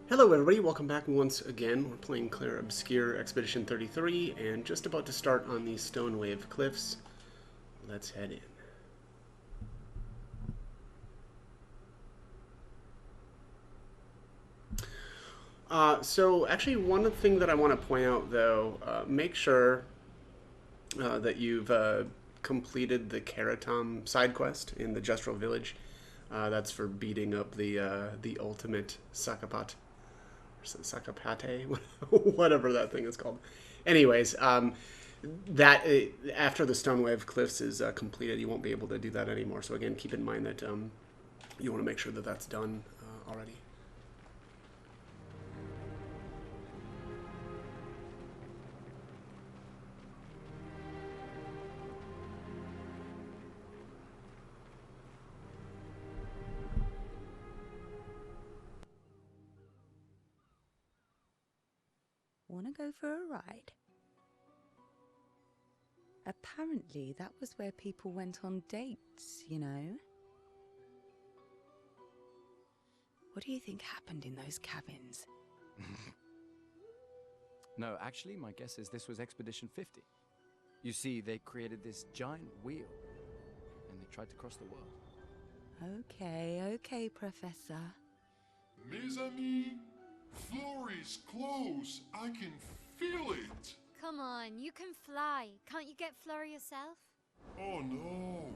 Hello everybody, welcome back once again. We're playing Clair Obscur Expedition 33 and just about to start on the Stone Wave Cliffs. Let's head in. So actually one thing that I want to point out though, make sure that you've completed the Keratom side quest in the Justral Village. That's for beating up the ultimate Sakapat. Sakapate, whatever that thing is called. Anyways, that after the Stone Wave Cliffs is completed, you won't be able to do that anymore. So again, keep in mind that you want to make sure that that's done already. Want to go for a ride? Apparently, that was where people went on dates, you know? What do you think happened in those cabins? No, actually, my guess is this was Expedition 50. You see, they created this giant wheel, and they tried to cross the world. Okay, Professor. Mes amis, Flory's close. I can feel it. Come on, you can fly. Can't you get Flurry yourself? Oh no,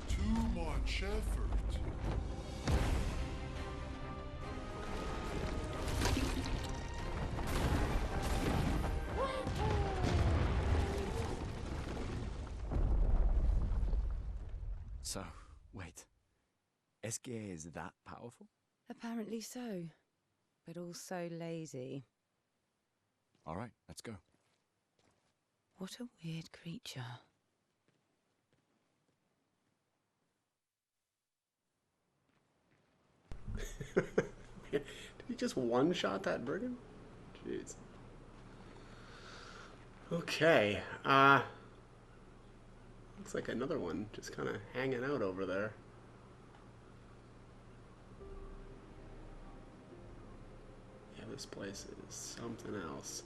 too much effort. So, wait. Esquire is that powerful? Apparently so, but also lazy. All right, let's go. What a weird creature. Did he just one-shot that brigand? Jeez. Okay. Looks like another one just kind of hanging out over there. Yeah, this place is something else.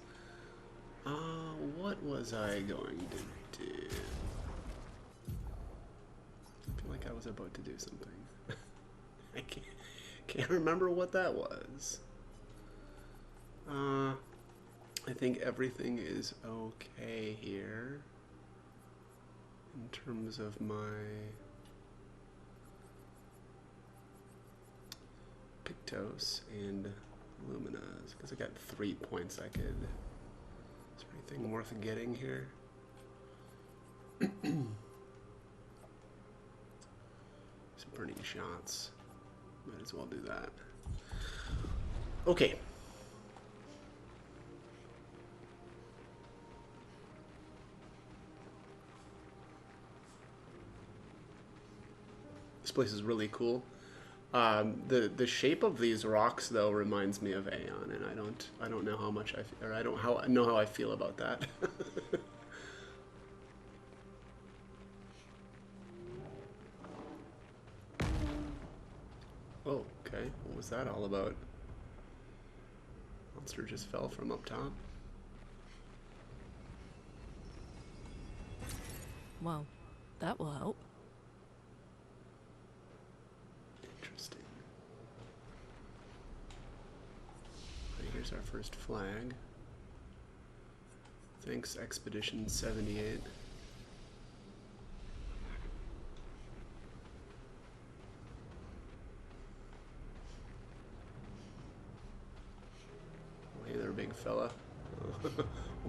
What was I going to do? I feel like I was about to do something. I can't remember what that was. I think everything is okay here in terms of my Pictos and Luminas, because I got 3 points I could. Is there anything worth getting here? Some burning shots. Might as well do that. Okay. This place is really cool. The shape of these rocks though reminds me of Aeon, and I don't know how much I don't know how I feel about that. Oh, okay. What was that all about? Monster just fell from up top. Well, that will help. Interesting. Okay, here's our first flag. Thanks, Expedition 78. Oh, hey there, big fella. Oh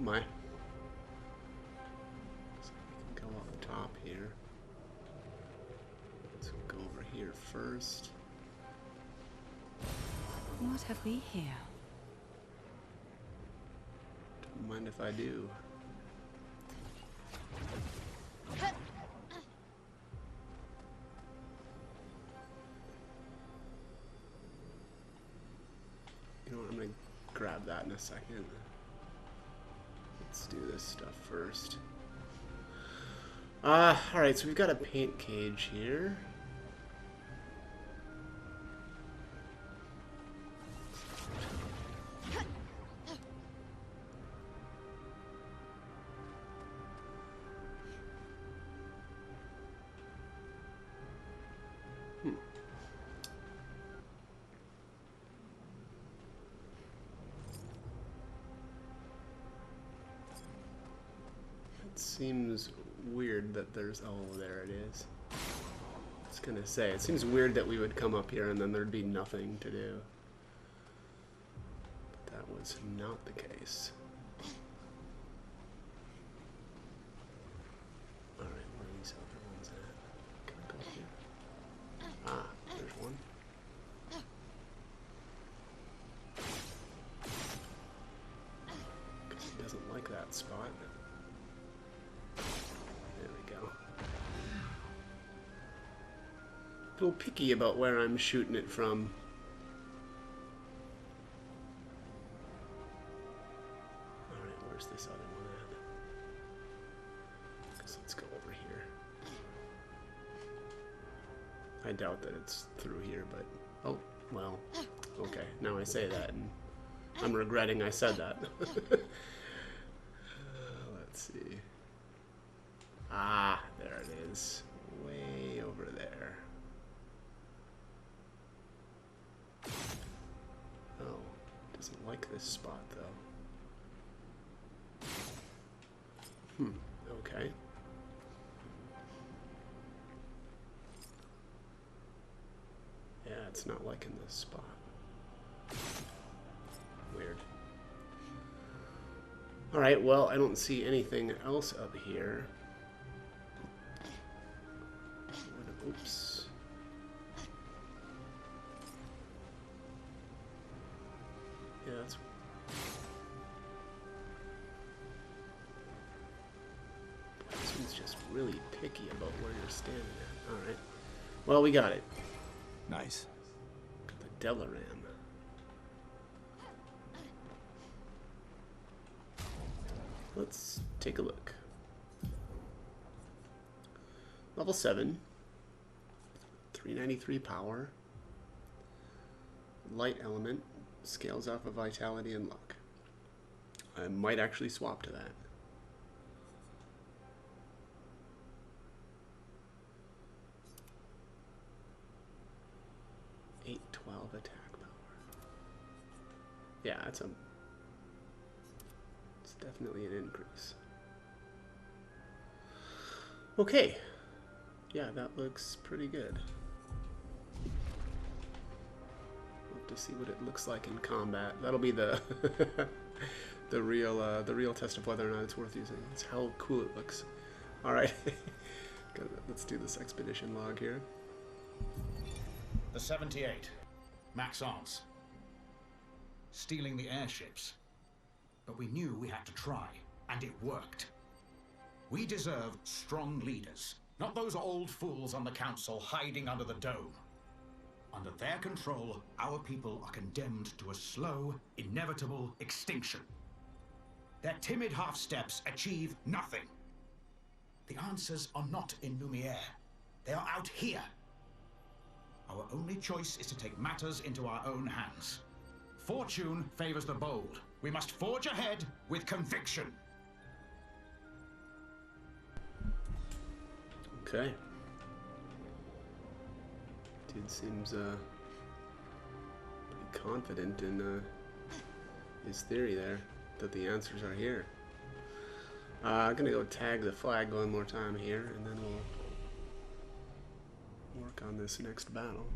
my. So we can go up top here. Let's go over here first. What have we here? Don't mind if I do. You know what, I'm gonna grab that in a second. Let's do this stuff first. Alright, so we've got a paint cage here. seems weird that there's... Oh, there it is. I was gonna say, it seems weird that we would come up here and then there'd be nothing to do. But that was not the case. Alright, where are these other ones at? Can I go up here? Ah, there's one. Because he doesn't like that spot. There we go. A little picky about where I'm shooting it from. Alright, where's this other one at? Guess let's go over here. I doubt that it's through here, but... Oh, well, okay. Now I say that, and I'm regretting I said that. Let's see. Ah, there it is. Way over there. Oh, doesn't like this spot, though. Okay. Yeah, it's not liking this spot. Weird. Alright, well, I don't see anything else up here. Oops. Yeah, that's... This one's just really picky about where you're standing at. Alright. Well, we got it. Nice. Got the Delaram. Let's take a look. Level 7. 393 power. Light element. Scales off of vitality and luck. I might actually swap to that. 812 attack power. Yeah, it's definitely an increase. Okay. Yeah, that looks pretty good. We'll have to see what it looks like in combat. That'll be the the real test of whether or not it's worth using. It's how cool it looks. All right, let's do this expedition log here. The 78, Maxence. Stealing the airships. But we knew we had to try, and it worked. We deserve strong leaders, not those old fools on the council hiding under the dome. Under their control, our people are condemned to a slow, inevitable extinction. Their timid half-steps achieve nothing. The answers are not in Lumiere. They are out here. Our only choice is to take matters into our own hands. Fortune favors the bold. We must forge ahead with conviction. Okay. Dude seems pretty confident in his theory there, that the answers are here. I'm gonna go tag the flag one more time here, and then we'll work on this next battle.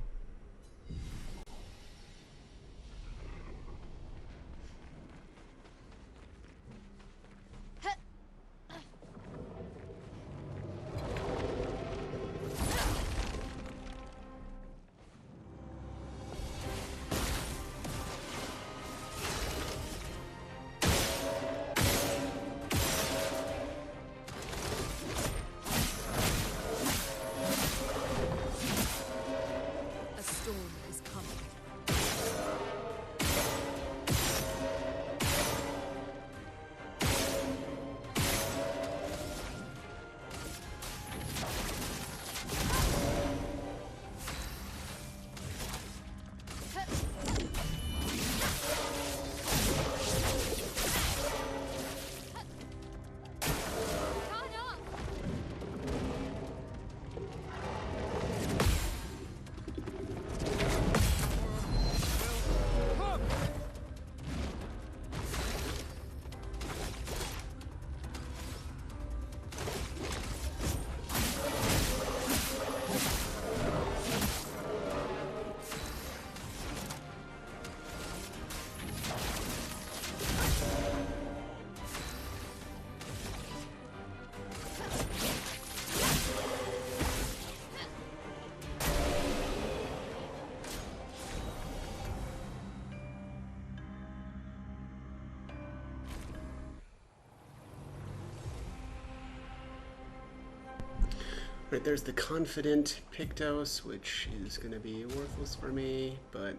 Right, there's the Confident Pictos, which is going to be worthless for me, but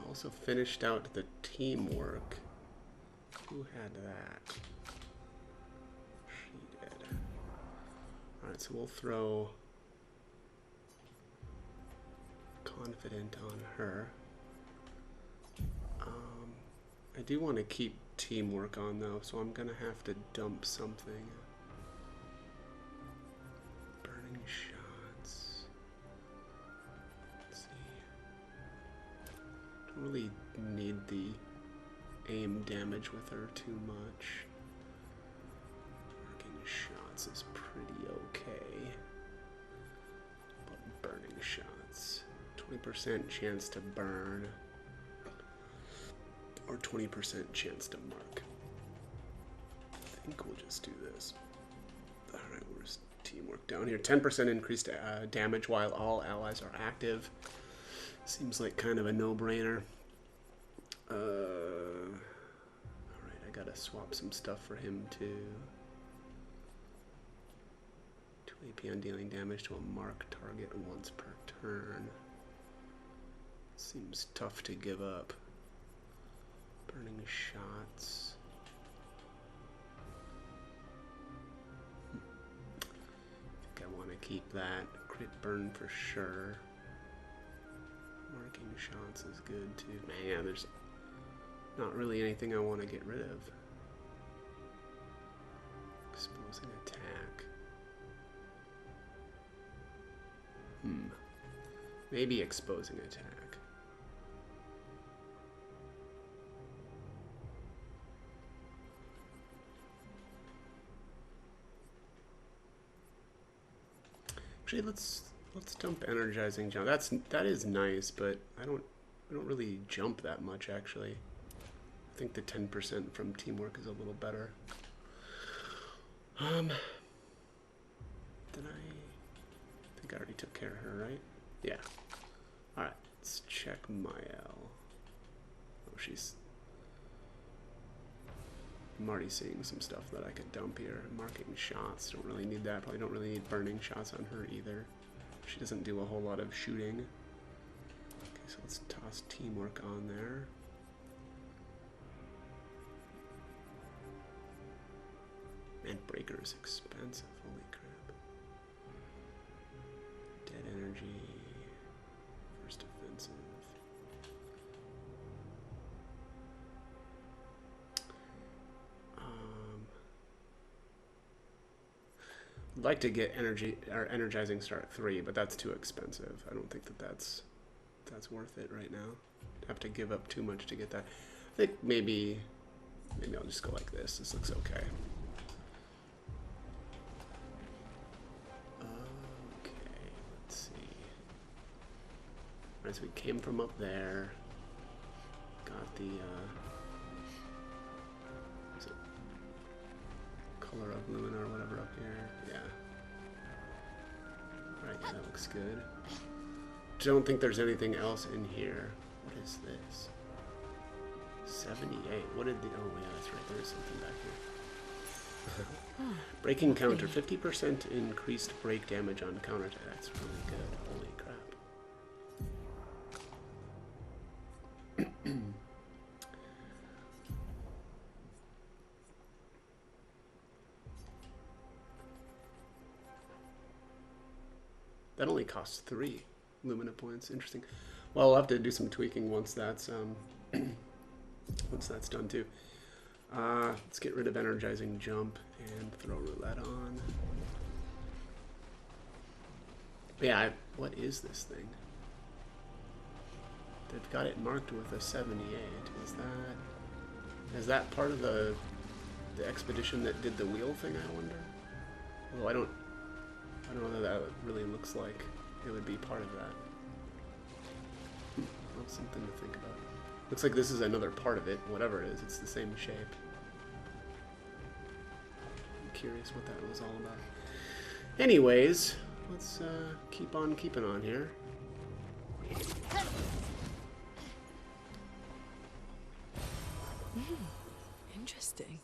also finished out the teamwork. Who had that? She did. Alright, so we'll throw Confident on her. I do want to keep teamwork on though, so I'm going to have to dump something. Burning shots. Let's see. Don't really need the aim damage with her too much. Burning shots is pretty okay. But burning shots. 20% chance to burn. Or 20% chance to mark. I think we'll just do this. Alright, where's teamwork down here? 10% increased damage while all allies are active. Seems like kind of a no-brainer. Alright, I gotta swap some stuff for him too. 2 AP on dealing damage to a marked target once per turn. Seems tough to give up. Burning shots. I think I want to keep that. Crit burn for sure. Marking shots is good too. Man, there's not really anything I want to get rid of. Exposing attack. Maybe exposing attack. Actually, let's dump energizing jump. That is nice, but I don't really jump that much actually. I think the 10% from teamwork is a little better. Did I think I already took care of her, right? Yeah. All right, let's check Mael. Oh, I'm already seeing some stuff that I could dump here. Marking shots, don't really need that. Probably don't really need burning shots on her either. She doesn't do a whole lot of shooting. Okay, so let's toss teamwork on there. Man, breaker is expensive, holy crap. Dead energy, first offensive. I'd like to get energizing star at 3, but that's too expensive. I don't think that's worth it right now. I'd have to give up too much to get that. I think maybe I'll just go like this. This looks okay. Okay, let's see. Alright, so we came from up there. Got the is it color of Lumina or whatever up here. Yeah. Alright, yeah, that looks good. Don't think there's anything else in here. What is this? 78. What did the... Oh, yeah, that's right. There is something back here. Breaking counter. 50% increased break damage on counter attack. That's really good. Holy crap. That only costs 3 Lumina points. Interesting. Well, I'll have to do some tweaking once that's once that's done too. Let's get rid of energizing jump and throw roulette on. Yeah, what is this thing? They've got it marked with a 78. Is that part of the expedition that did the wheel thing, I wonder? Although I don't know that that really looks like it would be part of that. Well, something to think about. Looks like this is another part of it, whatever it is. It's the same shape. I'm curious what that was all about. Anyways, let's keep on keeping on here. Interesting.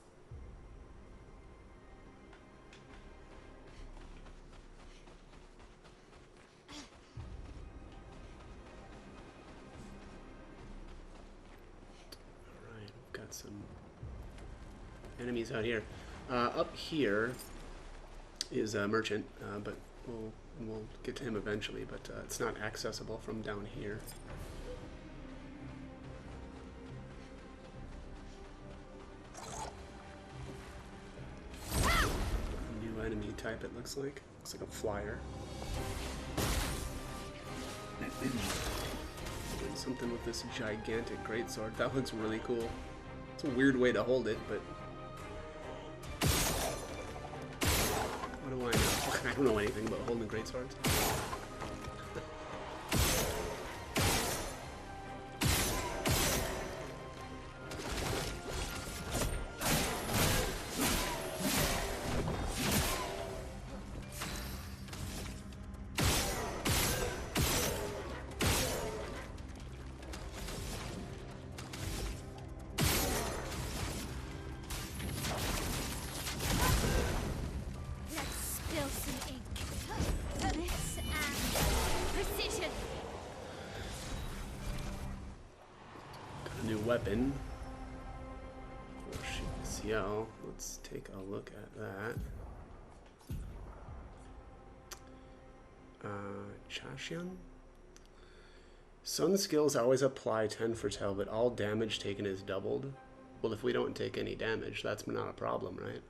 enemies out here. Up here is a merchant, but we'll get to him eventually, but it's not accessible from down here. New enemy type, it looks like. Looks like a flyer. Doing something with this gigantic greatsword. That looks really cool. It's a weird way to hold it, but what do I know? I don't know anything about holding greatswords. Weapon. CL. Let's take a look at that. Chashian. Sun skills always apply 10 for tel, but all damage taken is doubled. Well, if we don't take any damage, that's not a problem, right?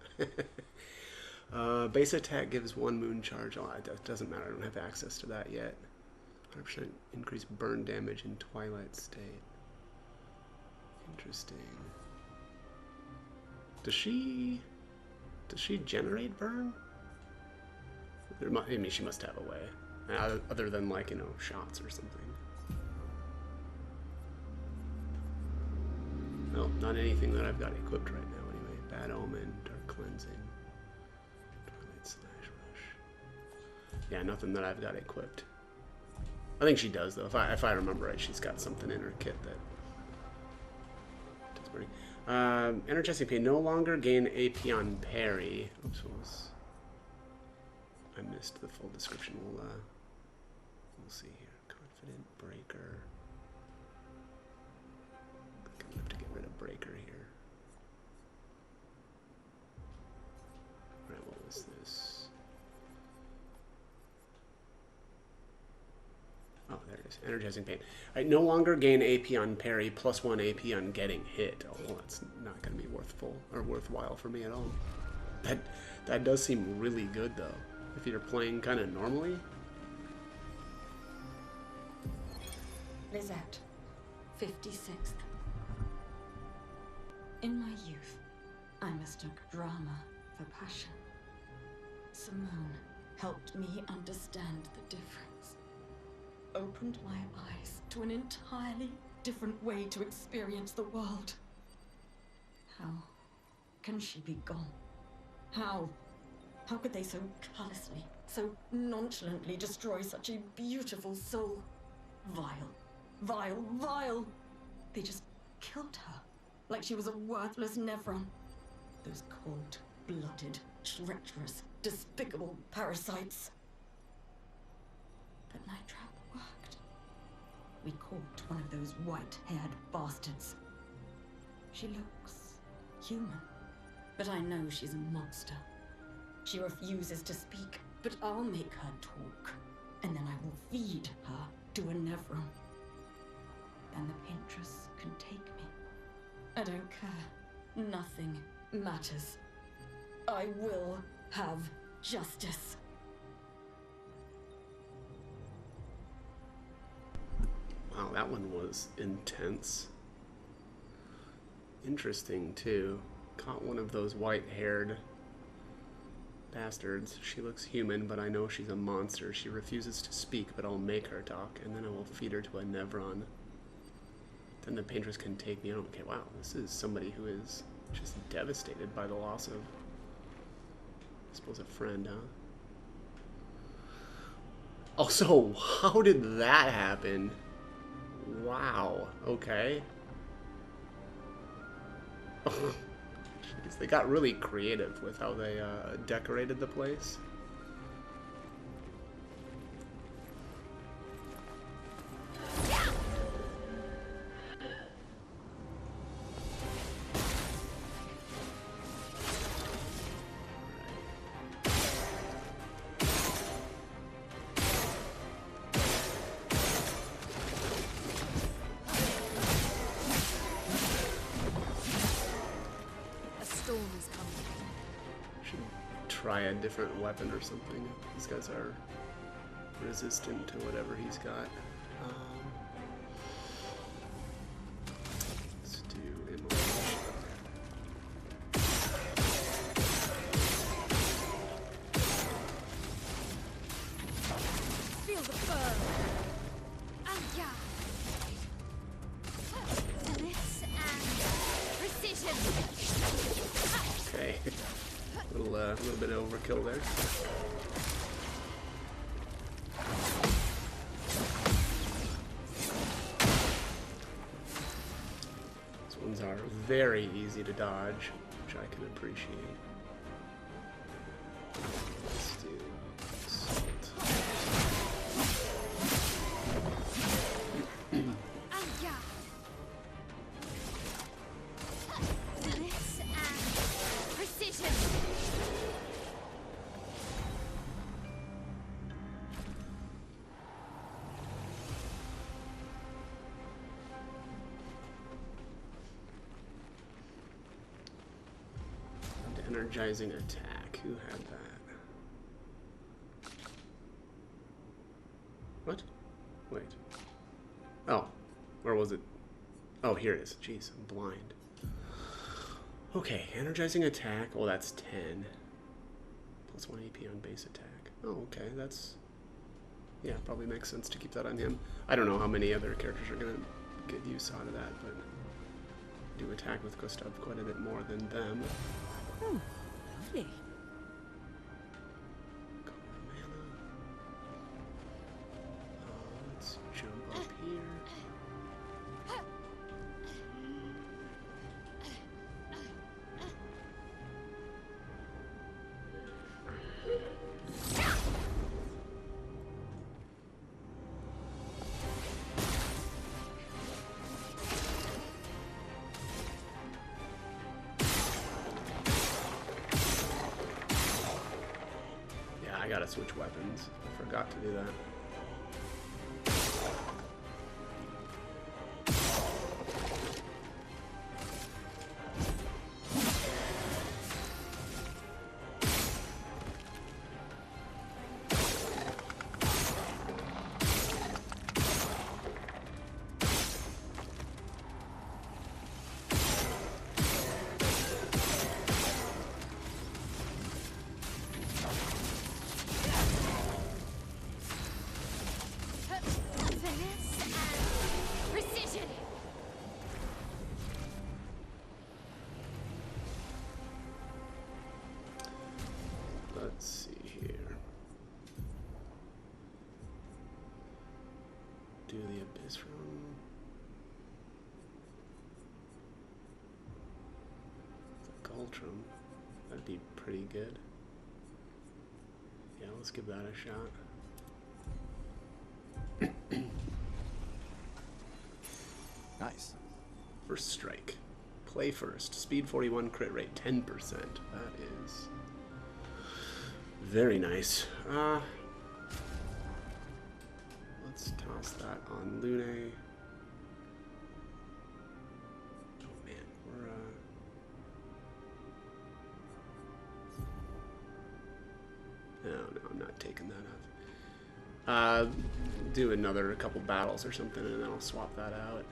Base attack gives 1 moon charge. Oh, it doesn't matter. I don't have access to that yet. 100% increased burn damage in Twilight State. Interesting. Does she generate burn? I mean, she must have a way, other than, like, you know, shots or something. No, not anything that I've got equipped right now. Anyway, Bad Omen, Dark Cleansing, Twilight Slash Rush. Yeah, nothing that I've got equipped. I think she does though. If I remember right, she's got something in her kit that. Energizing Pain. No longer gain AP on parry. Oops, I missed the full description. We'll see here. Confident Breaker. I think I'm gonna have to get rid of Breaker here. Alright, what was this? Oh, there it is. Energizing Pain. Alright, no longer gain AP on parry, plus 1 AP on getting hit. Oh, that's not going to be worthwhile for me at all. That does seem really good, though, if you're playing kind of normally. Lizette, 56th. In my youth, I mistook drama for passion. Simone helped me understand the difference. Opened my eyes to an entirely different way to experience the world. How can she be gone? How could they so callously, so nonchalantly destroy such a beautiful soul? Vile, vile, vile! They just killed her, like she was a worthless Nevron. Those cold-blooded, treacherous, despicable parasites. But Night Trap worked. We caught one of those white-haired bastards. She looks human, but I know she's a monster. She refuses to speak, but I'll make her talk, and then I will feed her to a Nevron. Then the Paintress can take me. I don't care. Nothing matters. I will have justice. Wow, that one was intense. Interesting, too. Caught one of those white-haired bastards. She looks human, but I know she's a monster. She refuses to speak, but I'll make her talk, and then I will feed her to a Nevron. Then the Paintress can take me. Okay, wow, this is somebody who is just devastated by the loss of, I suppose, a friend, huh? Also, how did that happen? Wow, okay. Jeez, they got really creative with how they decorated the place. try a different weapon or something. These guys are resistant to whatever he's got. Let's do immolation. Feel the burn. And yeah. This and precision. Okay, a little bit of overkill there. These ones are very easy to dodge, which I can appreciate. Let's do assault. And yeah. This and precision. And energizing attack. Who had that? What? Wait. Oh, where was it? Oh, here it is. Jeez, I'm blind. Okay, energizing attack. Oh, that's 10. Plus 1 AP on base attack. Oh, okay, that's... Yeah, probably makes sense to keep that on him. I don't know how many other characters are going to get use out of that, but... I do attack with Gustav quite a bit more than them. Oh, lovely. Let's jump up here. Yeah, I gotta switch weapons. I forgot to do that. Let's see here. Do the Abyss room. The Gultrum. That'd be pretty good. Yeah, let's give that a shot. Nice. First strike. Play first. Speed 41, crit rate 10%. That is very nice. Let's toss that on Lune. Oh man, we're no, I'm not taking that off. Do another couple battles or something, and then I'll swap that out.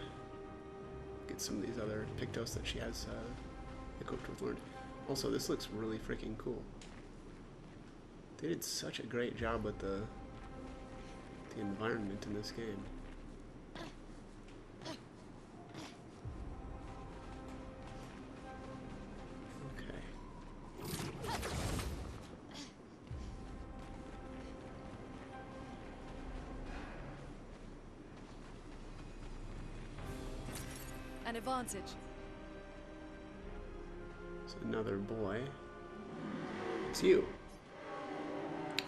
Get some of these other Pictos that she has equipped with learned. Also, this looks really freaking cool. They did such a great job with the environment in this game. Okay. An advantage. It's another boy. It's you.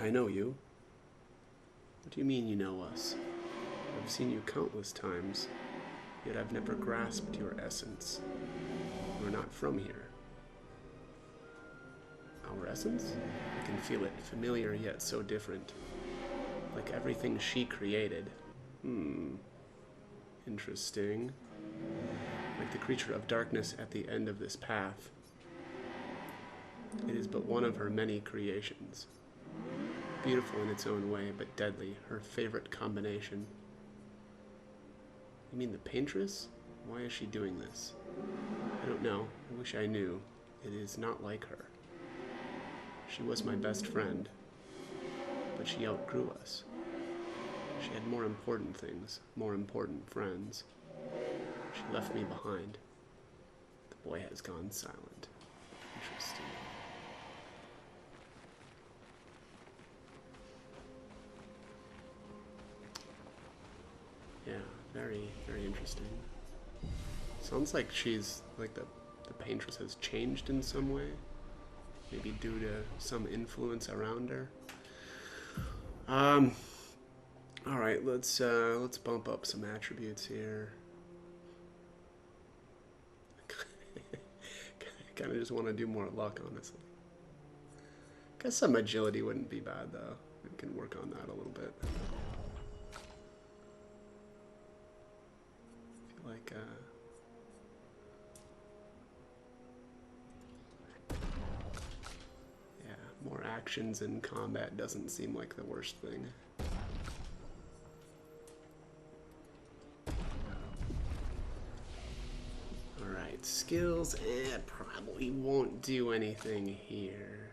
I know you. What do you mean you know us? I've seen you countless times, yet I've never grasped your essence. You're not from here. Our essence? I can feel it, familiar yet so different. Like everything she created. Interesting. Like the creature of darkness at the end of this path. It is but one of her many creations. Beautiful in its own way, but deadly, her favorite combination. You mean the paintress? Why is she doing this? I don't know. I wish I knew. It is not like her. She was my best friend, but she outgrew us. She had more important things, more important friends. She left me behind. The boy has gone silent. Interesting. Yeah, very, very interesting. Sounds like she's, like the paintress has changed in some way. Maybe due to some influence around her. Alright, let's bump up some attributes here. Kinda just want to do more luck, honestly. Guess some agility wouldn't be bad though. We can work on that a little bit. I feel like yeah, more actions in combat doesn't seem like the worst thing. Alright, skills, probably won't do anything here.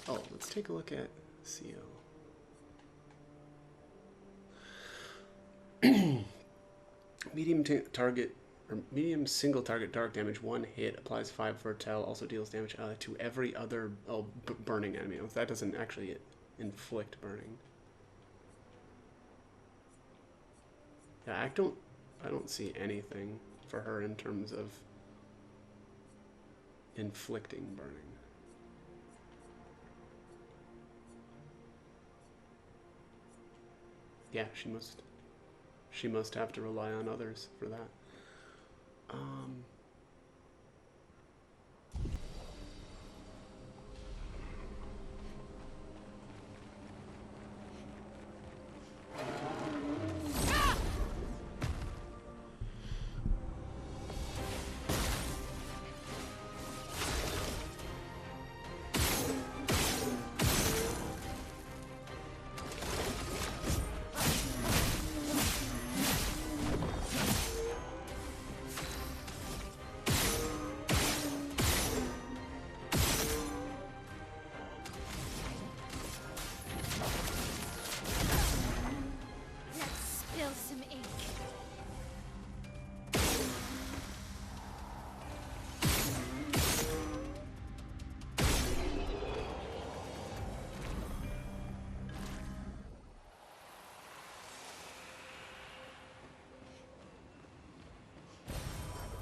Oh, let's take a look at CO. Medium single target dark damage, 1 hit, applies 5 Foretell, also deals damage to every other burning enemy. Oh, that doesn't actually inflict burning. Yeah, I don't see anything for her in terms of inflicting burning. Yeah, she must have to rely on others for that.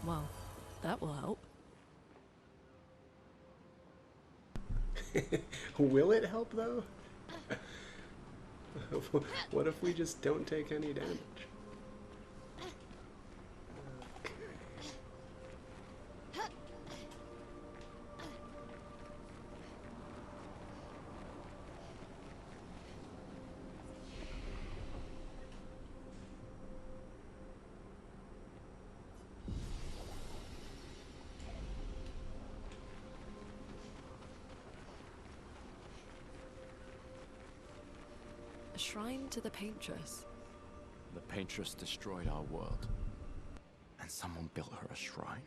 Well, that will help. Will it help though? What if we just don't take any damage? A shrine to the paintress. The paintress destroyed our world, and someone built her a shrine.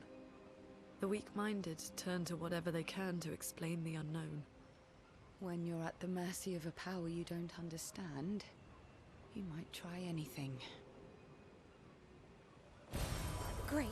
The weak-minded turn to whatever they can to explain the unknown. When you're at the mercy of a power you don't understand, you might try anything. Great.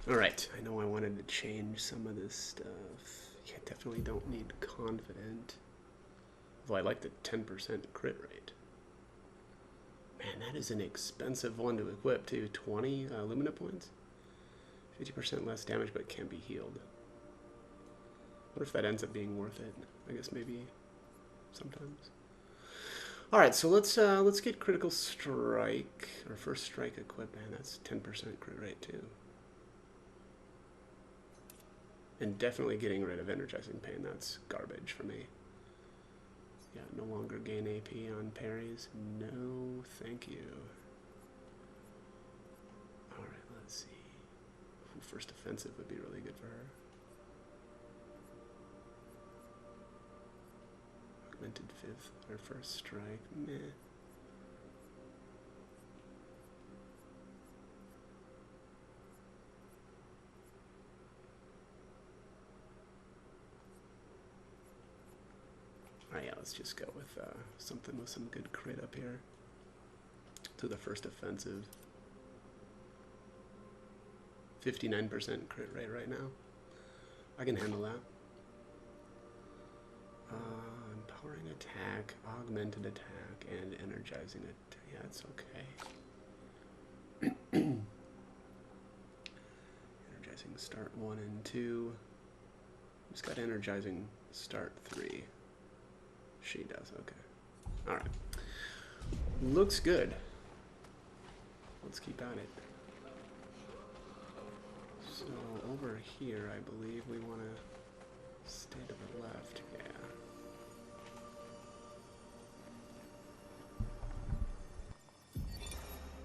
Alright, I know I wanted to change some of this stuff. Yeah, definitely don't need confident. Though I like the 10% crit rate. Man, that is an expensive one to equip too. 20 Lumina points? 50% less damage but can be healed. What if that ends up being worth it? I guess maybe sometimes. Alright, so let's get critical strike. Our first strike equipped. Man, that's 10% crit rate too. And definitely getting rid of energizing pain. That's garbage for me. Yeah, no longer gain AP on parries. No, thank you. Alright, let's see. Ooh, first offensive would be really good for her. Augmented fifth, our first strike. Meh. Alright, yeah, let's just go with something with some good crit up here. To the first offensive. 59% crit rate right now. I can handle that. Empowering attack, augmented attack, and energizing it. Yeah, it's okay. Energizing start 1 and 2. Who's got energizing start 3? She does, okay. Alright. Looks good. Let's keep at it. So over here, I believe we want to stay to the left. Yeah.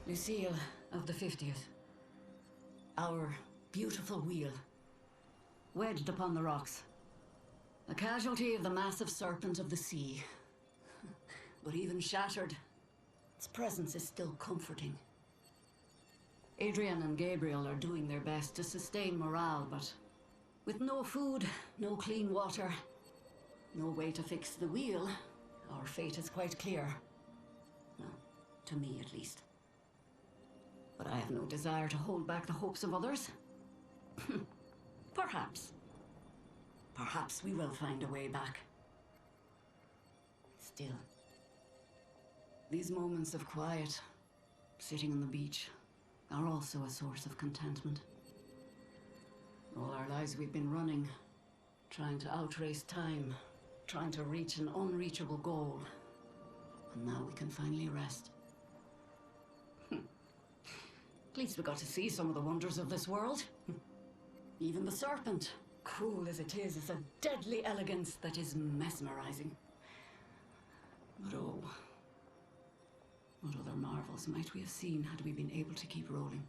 Lucille of the 50th. Our beautiful wheel. Wedged upon the rocks. A casualty of the massive serpent of the sea. But even shattered, its presence is still comforting. Adrian and Gabriel are doing their best to sustain morale, but with no food, no clean water, no way to fix the wheel, our fate is quite clear. Well, to me at least. But I have no desire to hold back the hopes of others. Perhaps. Perhaps we will find a way back. Still, these moments of quiet, sitting on the beach, are also a source of contentment. All our lives we've been running, trying to outrace time, trying to reach an unreachable goal. And now we can finally rest. At least we got to see some of the wonders of this world. Even the serpent, cruel as it is a deadly elegance that is mesmerizing. But oh, what other marvels might we have seen had we been able to keep rolling?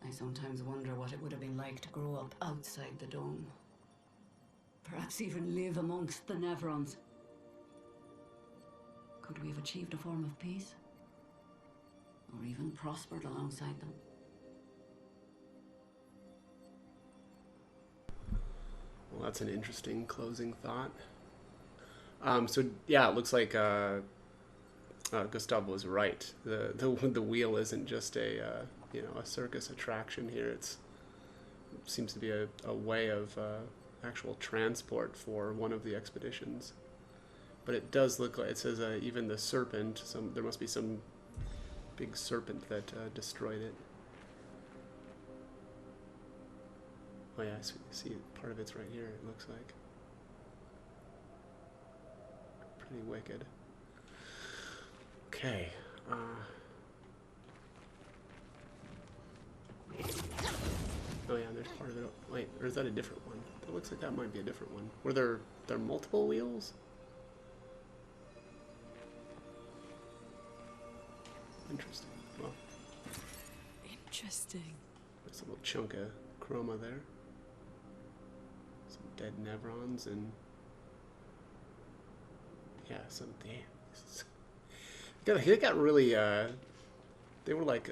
I sometimes wonder what it would have been like to grow up outside the dome. Perhaps even live amongst the Nevrons. Could we have achieved a form of peace? Or even prospered alongside them? Well, that's an interesting closing thought. So yeah, it looks like Gustav was right. The wheel isn't just a a circus attraction here. It seems to be a way of actual transport for one of the expeditions. But it does look like it says even the serpent. There must be some big serpent that destroyed it. Oh yeah, I see part of it's right here. It looks like pretty wicked. Okay. Oh yeah, there's part of it. Wait, or is that a different one? It looks like that might be a different one. Were there multiple wheels? Interesting. Well, Interesting. there's a little chunk of chroma there. Some dead Nevrons and yeah, some damn. They got really. They were like,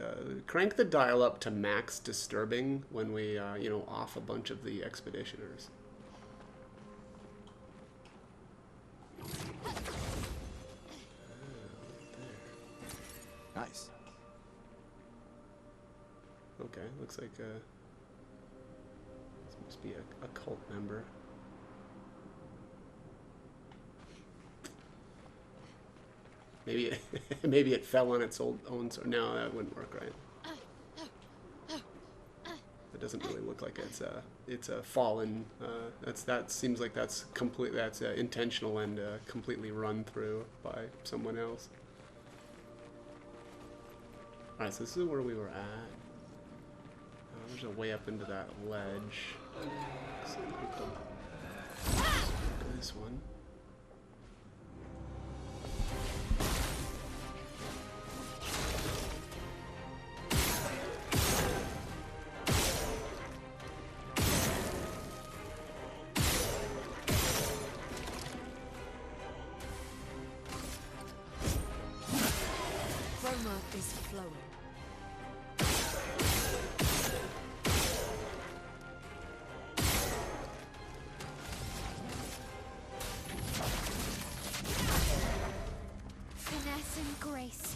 crank the dial up to max disturbing when we, off a bunch of the expeditioners. Nice. Okay, looks like this must be a cult member. Maybe it, maybe it fell on its own. So no, that wouldn't work, right? It doesn't really look like it's a fallen. That seems like that's intentional and completely run through by someone else. All right, so this is where we were at. There's a way up into that ledge. So this one. Chroma is flowing. Finesse and grace.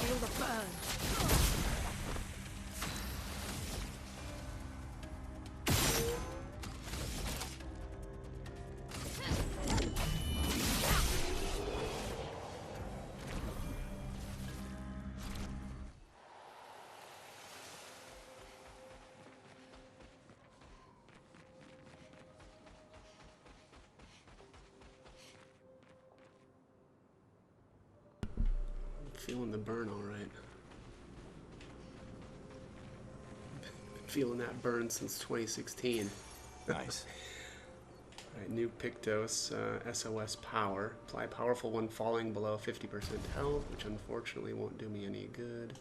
Feel the burn. Feeling the burn all right. Feeling that burn since 2016. Nice. Alright, new Pictos, SOS power. Apply powerful when falling below 50% health, which unfortunately won't do me any good.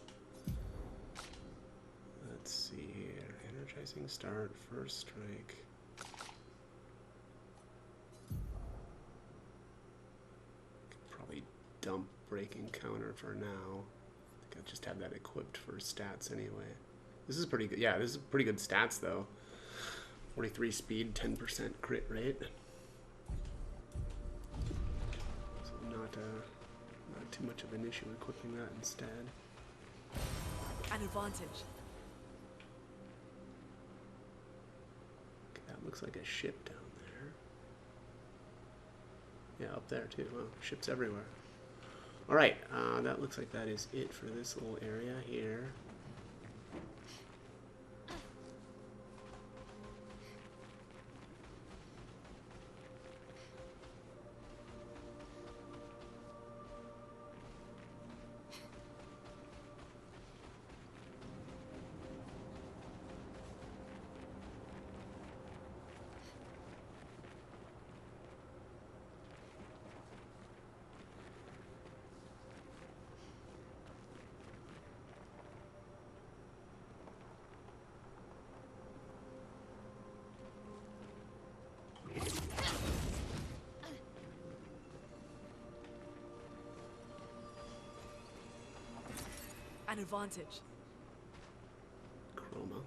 Let's see here. Energizing start, first strike. Could probably dump breaking counter for now. I think I just have that equipped for stats anyway. This is pretty good. Yeah, this is pretty good stats though. 43 speed, 10% crit rate. So not too much of an issue equipping that instead. An advantage. Okay, that looks like a ship down there. Yeah, up there too. Well, ships everywhere. All right, that looks like that is it for this little area here. An advantage. Chroma.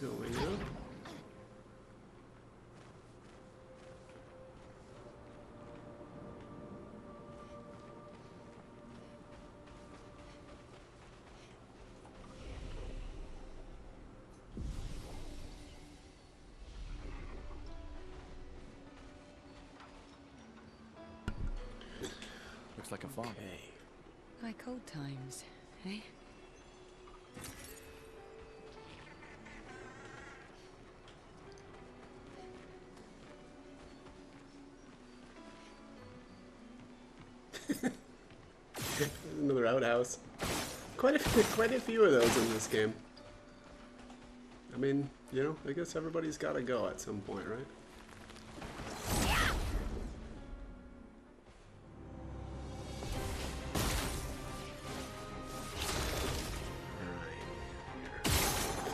Going up. like a farm. Okay. Like old times, eh? Another outhouse. Quite a few of those in this game. I mean, you know, I guess everybody's got to go at some point, right?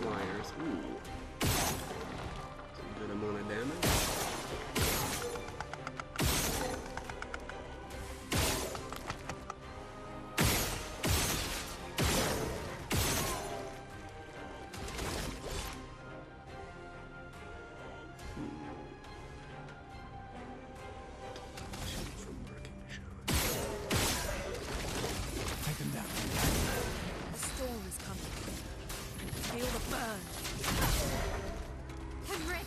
Flyers. Ooh. Some good amount of damage. Storm is coming. Feel the burn. I'm ready.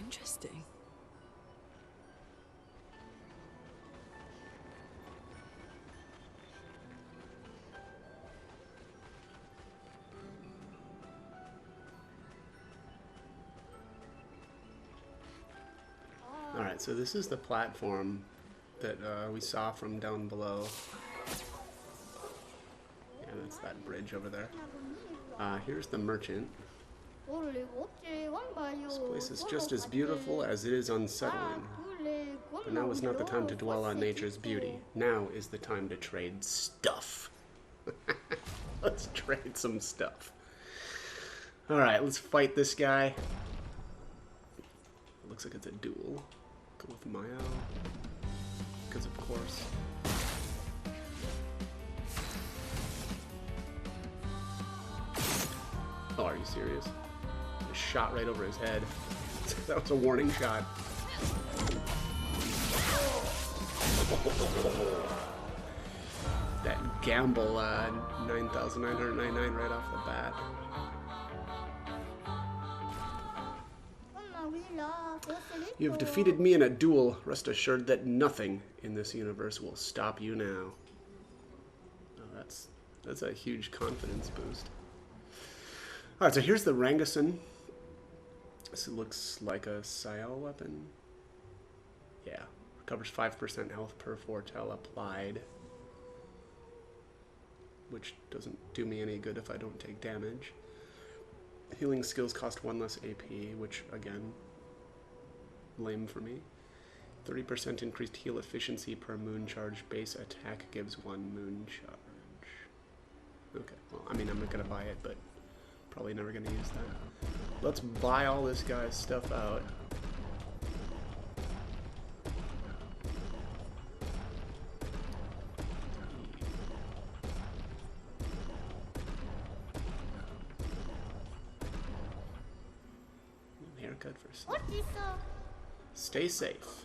Interesting. Alright, so this is the platform that we saw from down below. Yeah, that's that bridge over there. Here's the merchant. This place is just as beautiful as it is unsettling. But now is not the time to dwell on nature's beauty. Now is the time to trade stuff. Let's trade some stuff. Alright, let's fight this guy. Looks like it's a duel. Go with Mayo. Because of course. Oh, are you serious? A shot right over his head. That was a warning shot. That gamble, 9,999 right off the bat. You have defeated me in a duel. Rest assured that nothing in this universe will stop you now. Oh, that's a huge confidence boost. Alright, so here's the Rangason. This looks like a Sial weapon. Yeah. Recovers 5% health per foretell applied. Which doesn't do me any good if I don't take damage. Healing skills cost 1 less AP, which, again, lame for me. 30% increased heal efficiency per moon charge. Base attack gives 1 moon charge. Okay, well, I mean, I'm not going to buy it, but probably never going to use that. Let's buy all this guy's stuff out. Haircut for sleep. Stay safe.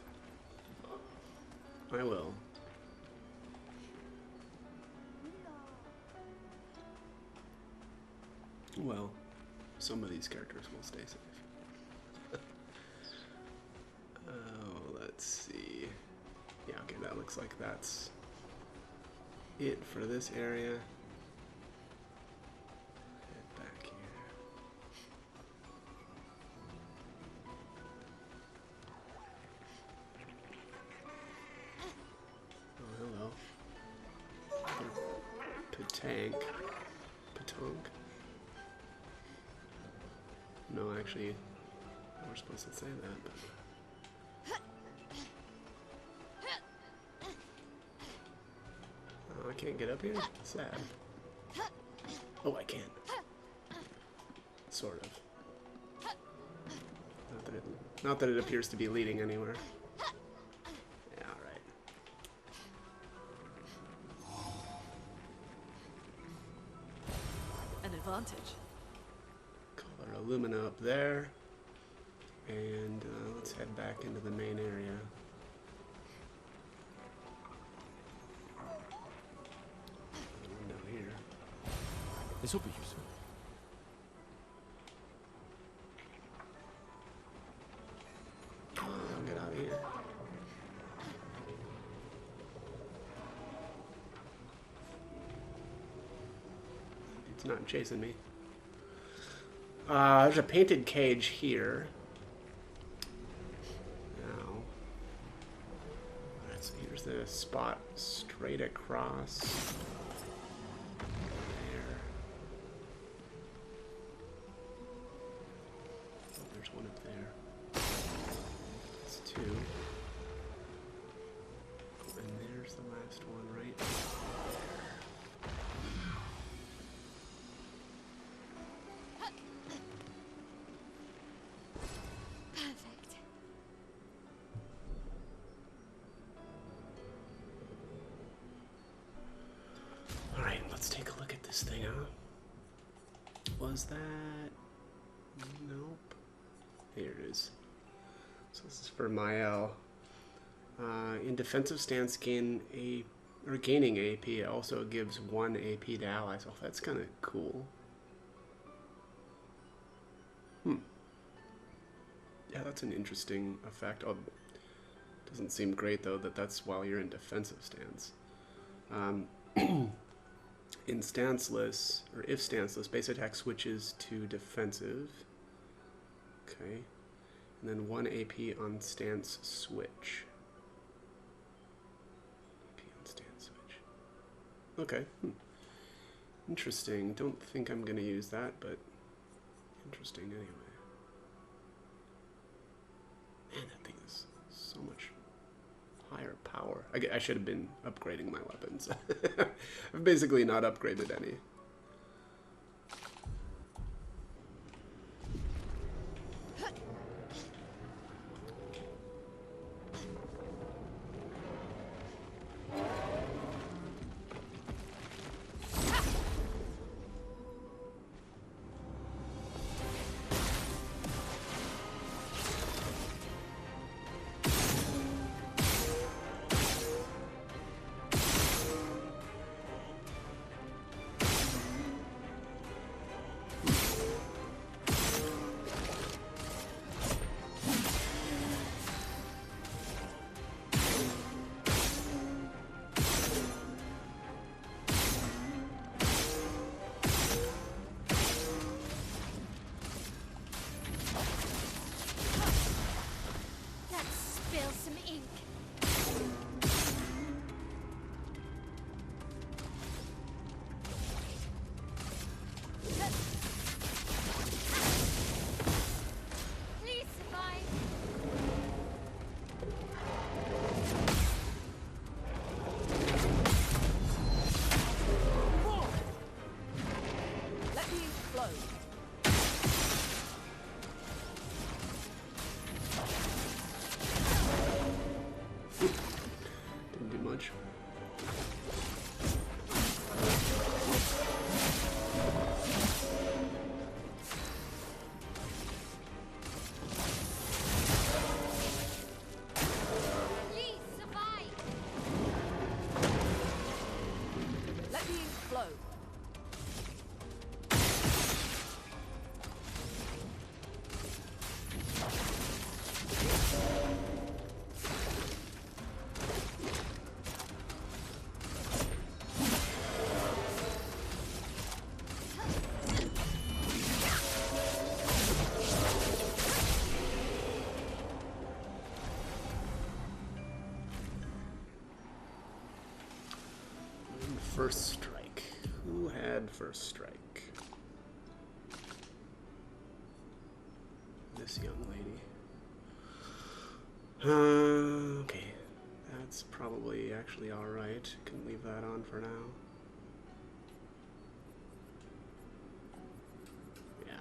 I will. Well, some of these characters will stay safe. Oh, let's see. Yeah, okay, that looks like that's it for this area. Head back here. Oh, hello. Patank. Patonk. No, actually, we're supposed to say that, but... Oh, I can't get up here? Sad. Oh, I can. Sort of. Not that it appears to be leading anywhere. Yeah, alright. An advantage. Color alumina up there. And let's head back into the main area. Window here. This will be useful. Get out of here. It's not chasing me. There's a painted cage here. Now, alright, so here's the spot straight across there. Oh, there's one up there. That's two. And there's the last one right there. Perfect. Alright, let's take a look at this thing, huh? Was that... Nope. Here it is. So this is for Mael. In defensive stance, gaining AP also gives 1 AP to allies. Oh, that's kind of cool. Yeah, that's an interesting effect. Oh, doesn't seem great though that that's while you're in defensive stance. In stanceless, or if stanceless, base attack switches to defensive. Okay. And then 1 AP on stance switch. AP on stance switch. Okay. Interesting. Don't think I'm going to use that, but interesting anyway. Man, that thing is so much higher power. I should have been upgrading my weapons. I've basically not upgraded any. First strike. Who had first strike? This young lady. Okay. That's probably actually alright. Can leave that on for now. Yeah.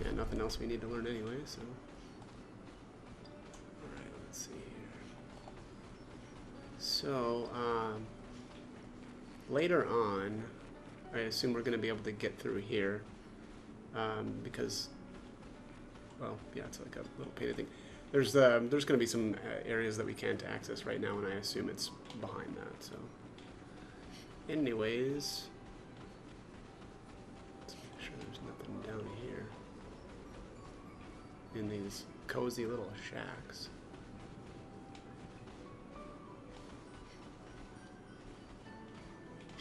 Yeah, nothing else we need to learn anyway, so. Alright, let's see here. So, later on, I assume we're going to be able to get through here because, well, yeah, it's like a little painted thing. There's going to be some areas that we can't access right now, and I assume it's behind that. So, anyways, let's make sure there's nothing down here in these cozy little shacks.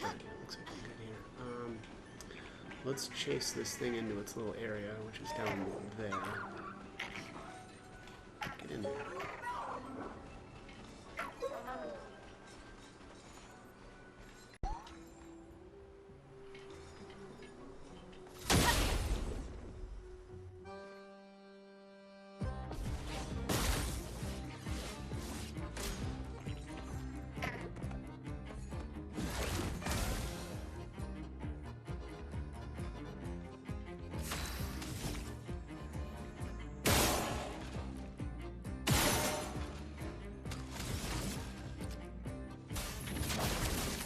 Alright, looks like we're good here. Let's chase this thing into its little area, which is down there. Get in there.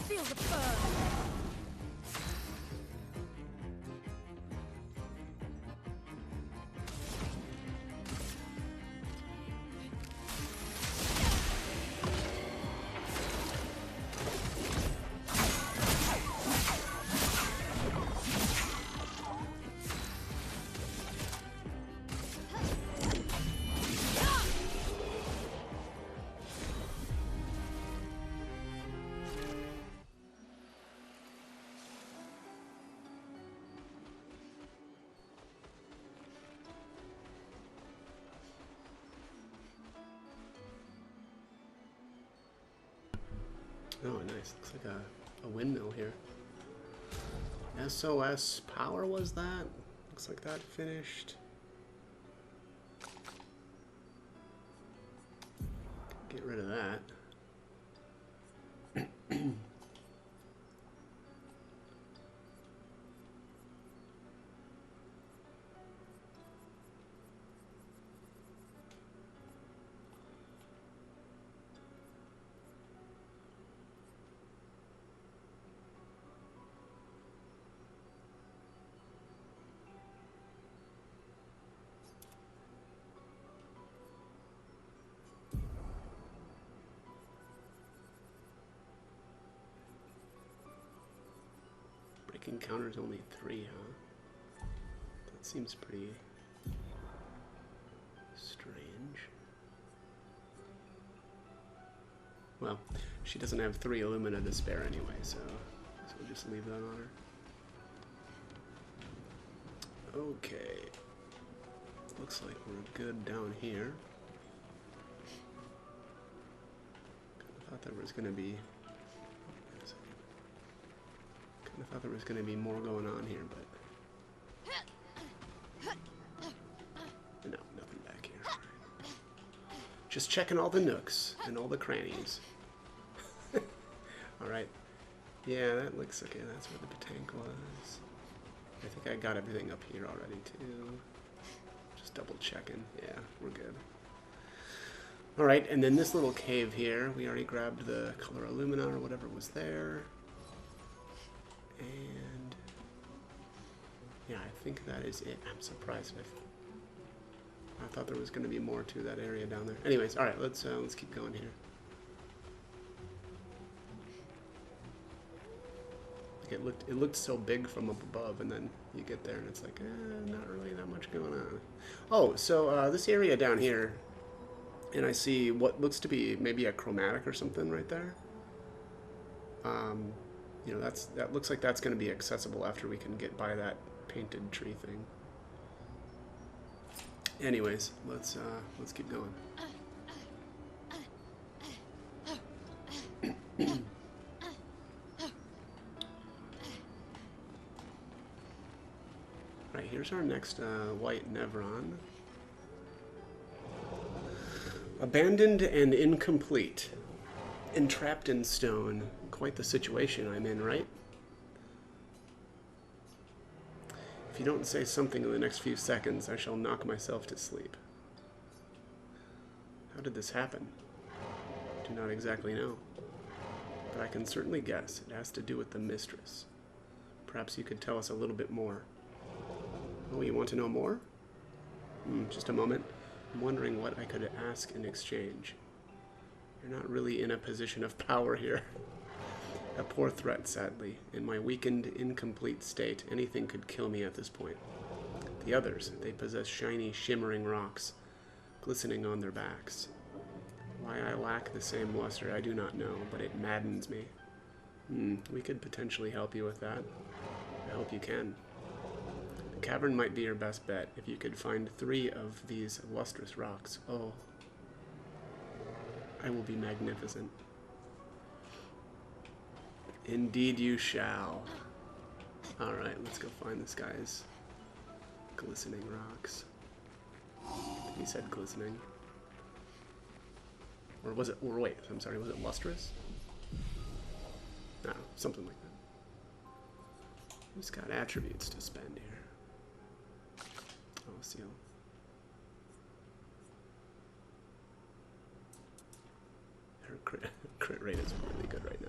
Feel the burn. Oh, nice. Looks like a windmill here. SOS power was that? Looks like that finished. Get rid of that. Breaking counter's only 3, huh? That seems pretty strange. Well, she doesn't have 3 Illumina to spare anyway, so we'll just leave that on her. Okay. Looks like we're good down here. I thought there was going to be... I thought there was going to be more going on here, but no, nothing back here. Just checking all the nooks and all the crannies. Alright. Yeah, that looks okay. That's where the tank was. I think I got everything up here already, too. Just double checking. Yeah, we're good. Alright, and then this little cave here. We already grabbed the color Illumina or whatever was there. And yeah, I think that is it. I'm surprised. I thought there was going to be more to that area down there. Anyways, all right, let's keep going here. Like it looked so big from up above, and then you get there and it's like, not really that much going on. Oh, so this area down here, and I see what looks to be maybe a chromatic or something right there. You know, that looks like that's going to be accessible after we can get by that painted tree thing. Anyways, let's keep going. Right, here's our next white Nevron. Abandoned and incomplete. Entrapped in stone. Quite the situation I'm in, right? If you don't say something in the next few seconds, I shall knock myself to sleep. How did this happen? I do not exactly know. But I can certainly guess it has to do with the mistress. Perhaps you could tell us a little bit more. Oh, you want to know more? Just a moment. I'm wondering what I could ask in exchange. You're not really in a position of power here. A poor threat, sadly. In my weakened, incomplete state, anything could kill me at this point. The others, they possess shiny, shimmering rocks, glistening on their backs. Why I lack the same luster, I do not know, but it maddens me. We could potentially help you with that. I hope you can. The cavern might be your best bet if you could find 3 of these lustrous rocks. Oh, I will be magnificent. Indeed you shall. Alright, let's go find this guy's glistening rocks. He said glistening. Or was it, or wait, I'm sorry, was it lustrous? No, something like that. Who's got attributes to spend here? Oh, seal. Her crit rate is really good right now.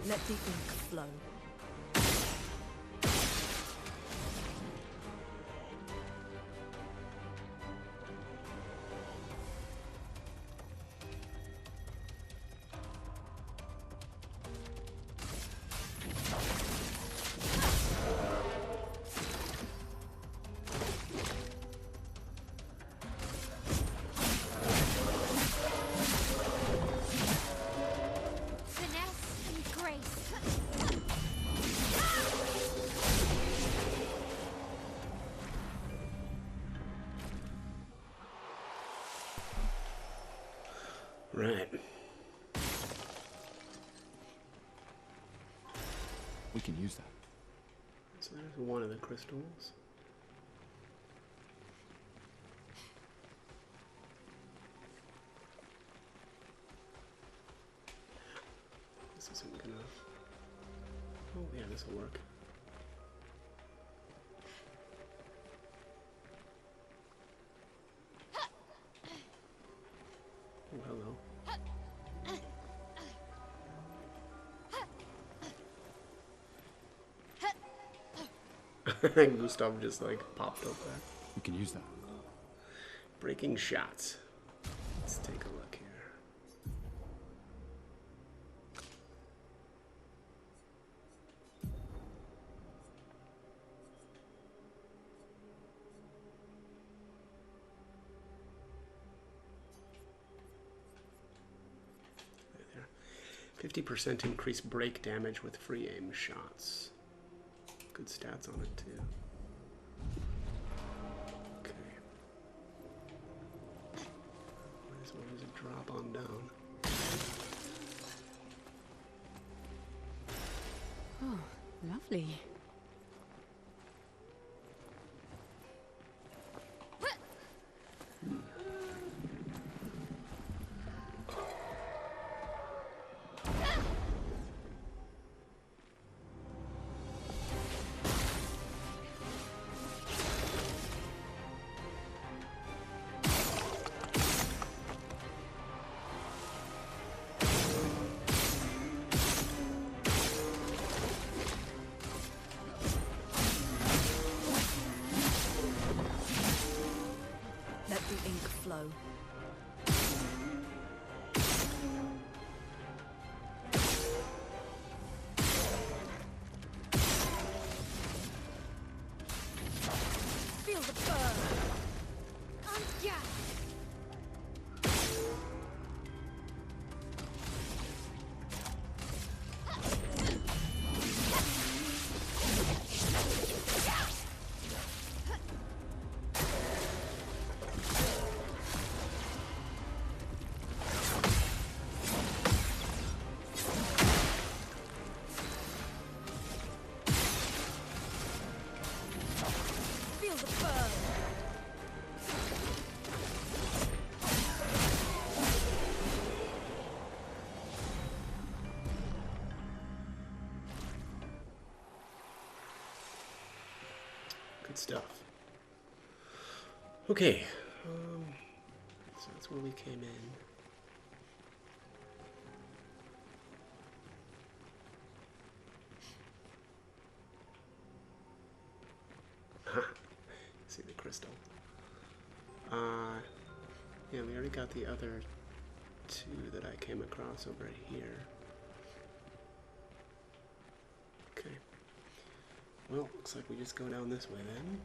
Let the ink flow. Right. We can use that. So there's one of the crystals. This isn't gonna... Oh yeah, this will work. Oh, hello. Gustav just like popped up there. We can use that. Breaking shots. Let's take a look here. Right there. 50% increased break damage with free aim shots. Good stats on it too. Okay. Might as well just drop on down. Oh, lovely. Good stuff. Okay, so that's where we came in. See the crystal. Yeah, we already got the other two that I came across over here. Okay. Well, looks like we just go down this way then.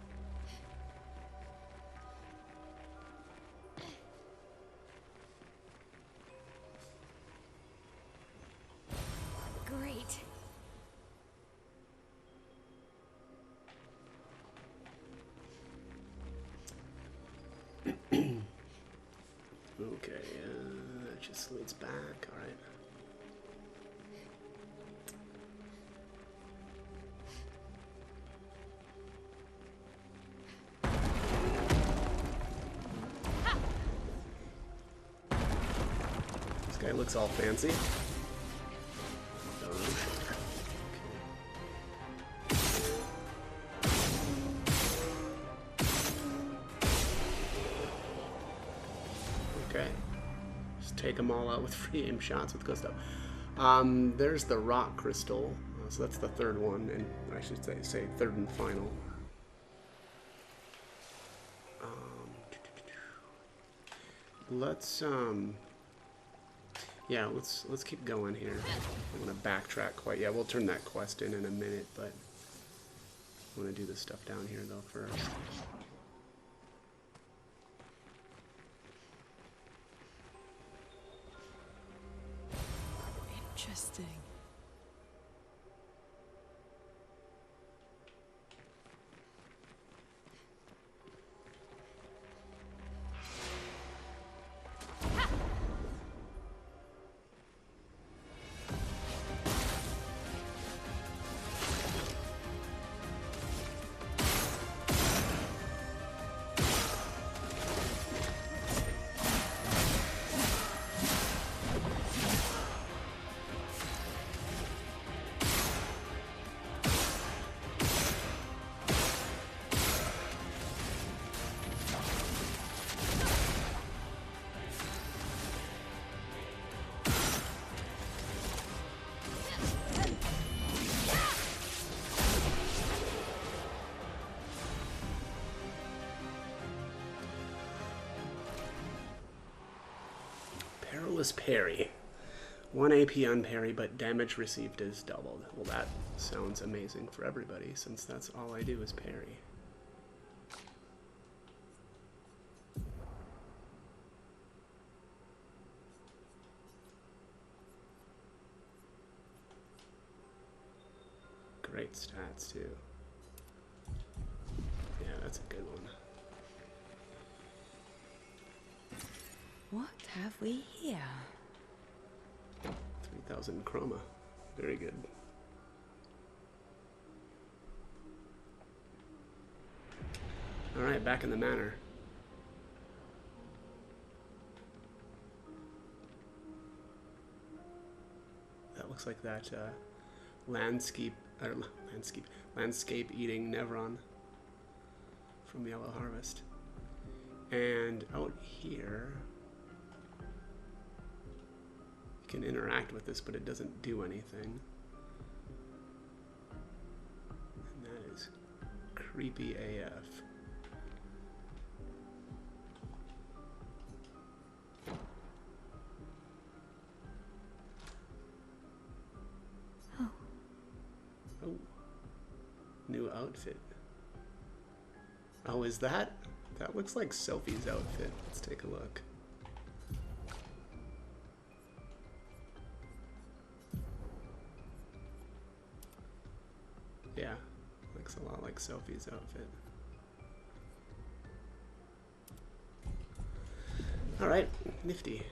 Great. Okay, that just leads back, alright. This guy looks all fancy. Okay. Just take them all out with free aim shots with good stuff. There's the rock crystal. So that's the third one, and I should say third and final. Yeah, let's keep going here. I want to backtrack quite. Yeah, we'll turn that quest in a minute, but I want to do this stuff down here though first. Interesting. Perilous parry. 1 AP on parry, but damage received is doubled. Well, that sounds amazing for everybody, since that's all I do is parry. Great stats, too. Yeah, that's a good one. What have we here? 3,000 chroma. Very good. Alright, back in the manor. That looks like that landscape eating Nevron from Yellow Harvest. And out here, you can interact with this, but it doesn't do anything. And that is creepy AF. Oh, new outfit. Oh, is that? That looks like Sophie's outfit. Let's take a look. Yeah, looks a lot like Sophie's outfit. Alright, nifty.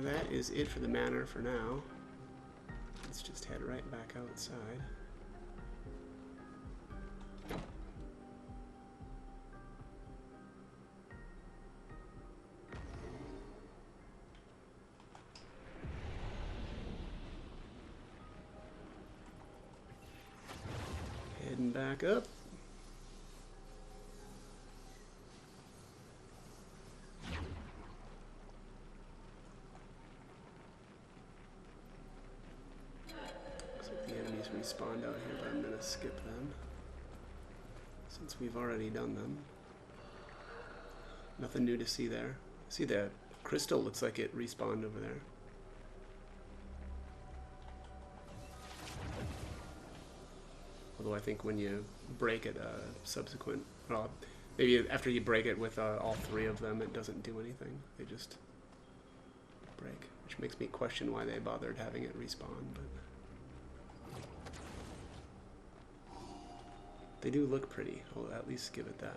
That is it for the manor for now. Let's just head right back outside. Heading back up. respawned out here, but I'm gonna skip them since we've already done them. Nothing new to see there. See, the crystal looks like it respawned over there. Although I think when you break it, subsequent, well, maybe after you break it with all three of them, it doesn't do anything. They just break, which makes me question why they bothered having it respawn. But they do look pretty. I'll at least give it that.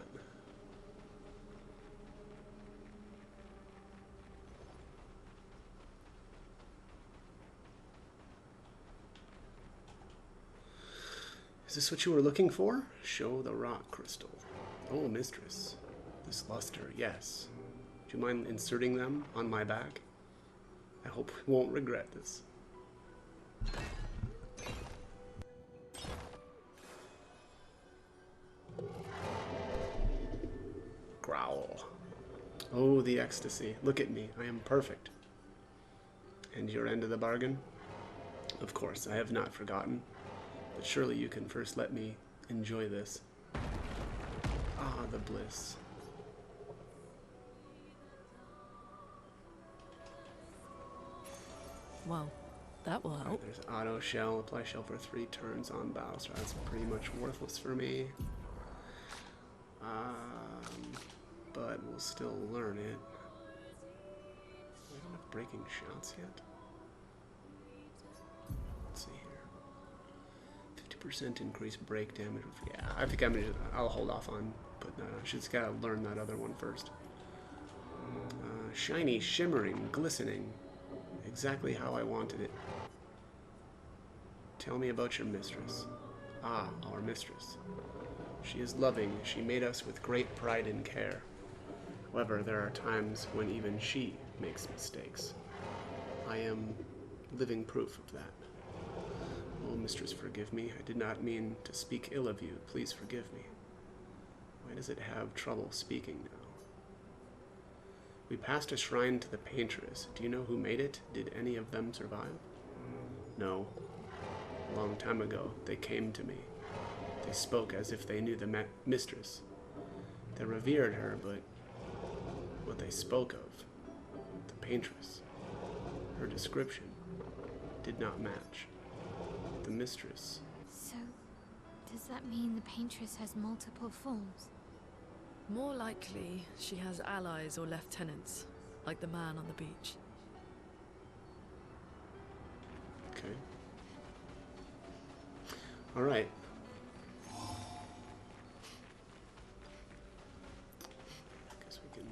Is this what you were looking for? Show the rock crystal. Oh, mistress. This luster, yes. Do you mind inserting them on my back? I hope we won't regret this. Growl. Oh, the ecstasy. Look at me. I am perfect. And your end of the bargain? Of course, I have not forgotten. But surely you can first let me enjoy this. Ah, the bliss. Well, that will help. There's auto shell. Apply shell for 3 turns on battle. So that's pretty much worthless for me. But we'll still learn it. We don't have breaking shots yet. Let's see here. 50% increased break damage. Yeah, I think I'll hold off on putting that on. Just gotta learn that other one first. Shiny, shimmering, glistening. Exactly how I wanted it. Tell me about your mistress. Ah, our mistress. She is loving. She made us with great pride and care. However, there are times when even she makes mistakes. I am living proof of that. Oh, mistress, forgive me. I did not mean to speak ill of you. Please forgive me. Why does it have trouble speaking now? We passed a shrine to the paintress. Do you know who made it? Did any of them survive? No. A long time ago, they came to me. They spoke as if they knew the mistress. They revered her, but what they spoke of, the paintress, her description, did not match. The mistress. So, does that mean the paintress has multiple forms? More likely, she has allies or lieutenants, like the man on the beach. Okay. All right. Guess we can.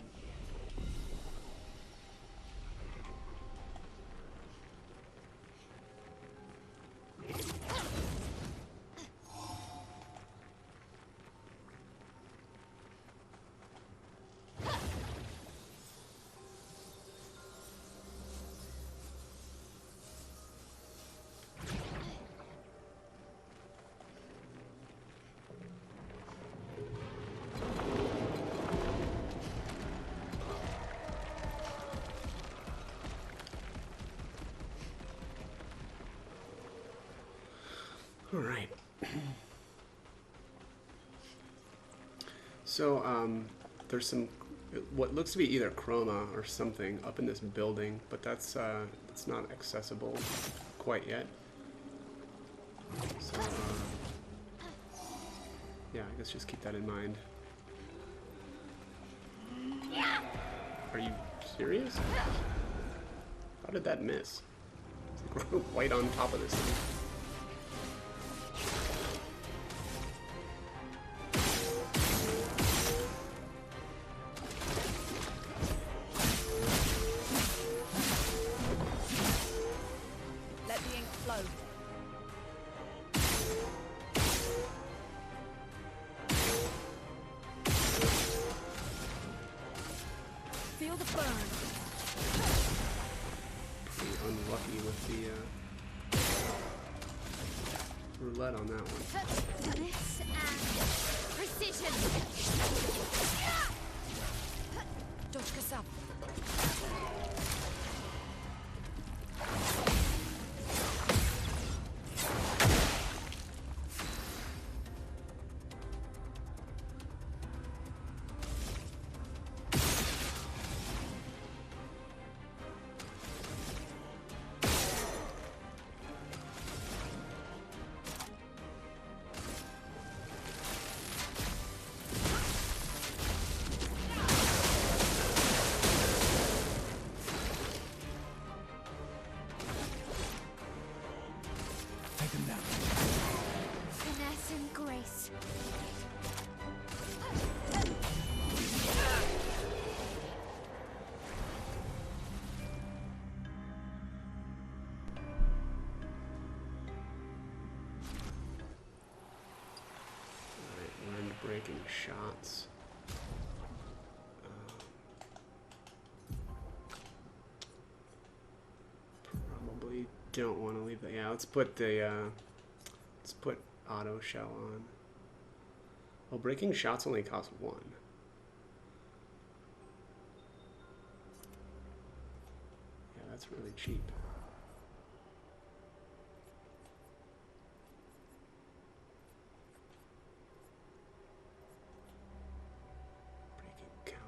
All right. So, there's some, what looks to be either chroma or something up in this building, but that's not accessible quite yet. So, yeah, I guess just keep that in mind. Are you serious? How did that miss? It's like right on top of this thing. Feel the burn. Pretty unlucky with the roulette on that one. This and precision. Dodge yourself. him now. Finesse and grace. Alright, learned breaking shots. Probably don't want to leave that. Yeah, let's put auto shell on. Well, breaking shots only cost 1. Yeah, that's really cheap. Breaking counter.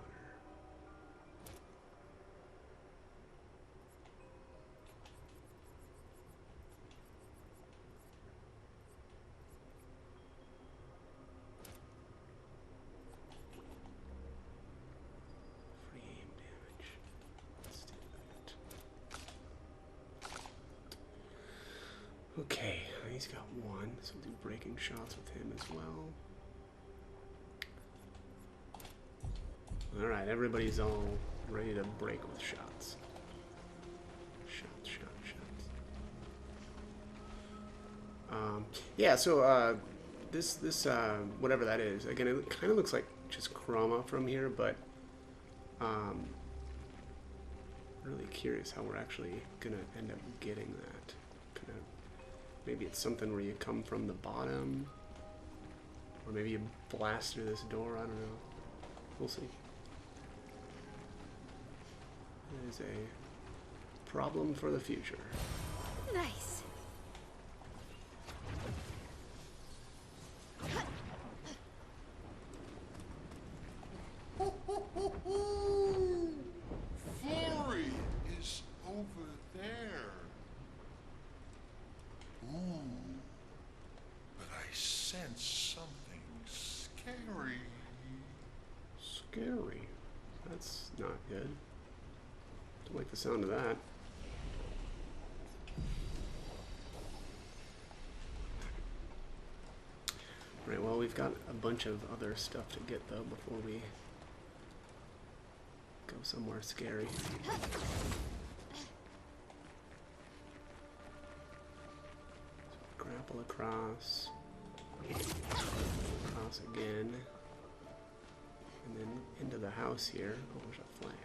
Free aim damage. Let's do that. Okay, he's got 1, so we'll do breaking shots with him as well. Alright, everybody's all ready to break with shots. Shots, shots, shots. Yeah, so this whatever that is, again, it kind of looks like just chroma from here, but really curious how we're actually gonna end up getting that. Kind of, maybe it's something where you come from the bottom, or maybe you blast through this door. I don't know. We'll see. It is a problem for the future. Nice. Flory is over there. Ooh. But I sense something scary. Scary. That's not good. Don't like the sound of that. Right, well, we've got a bunch of other stuff to get, though, before we go somewhere scary. Grapple across. Across again. And then into the house here. Oh, there's a flag.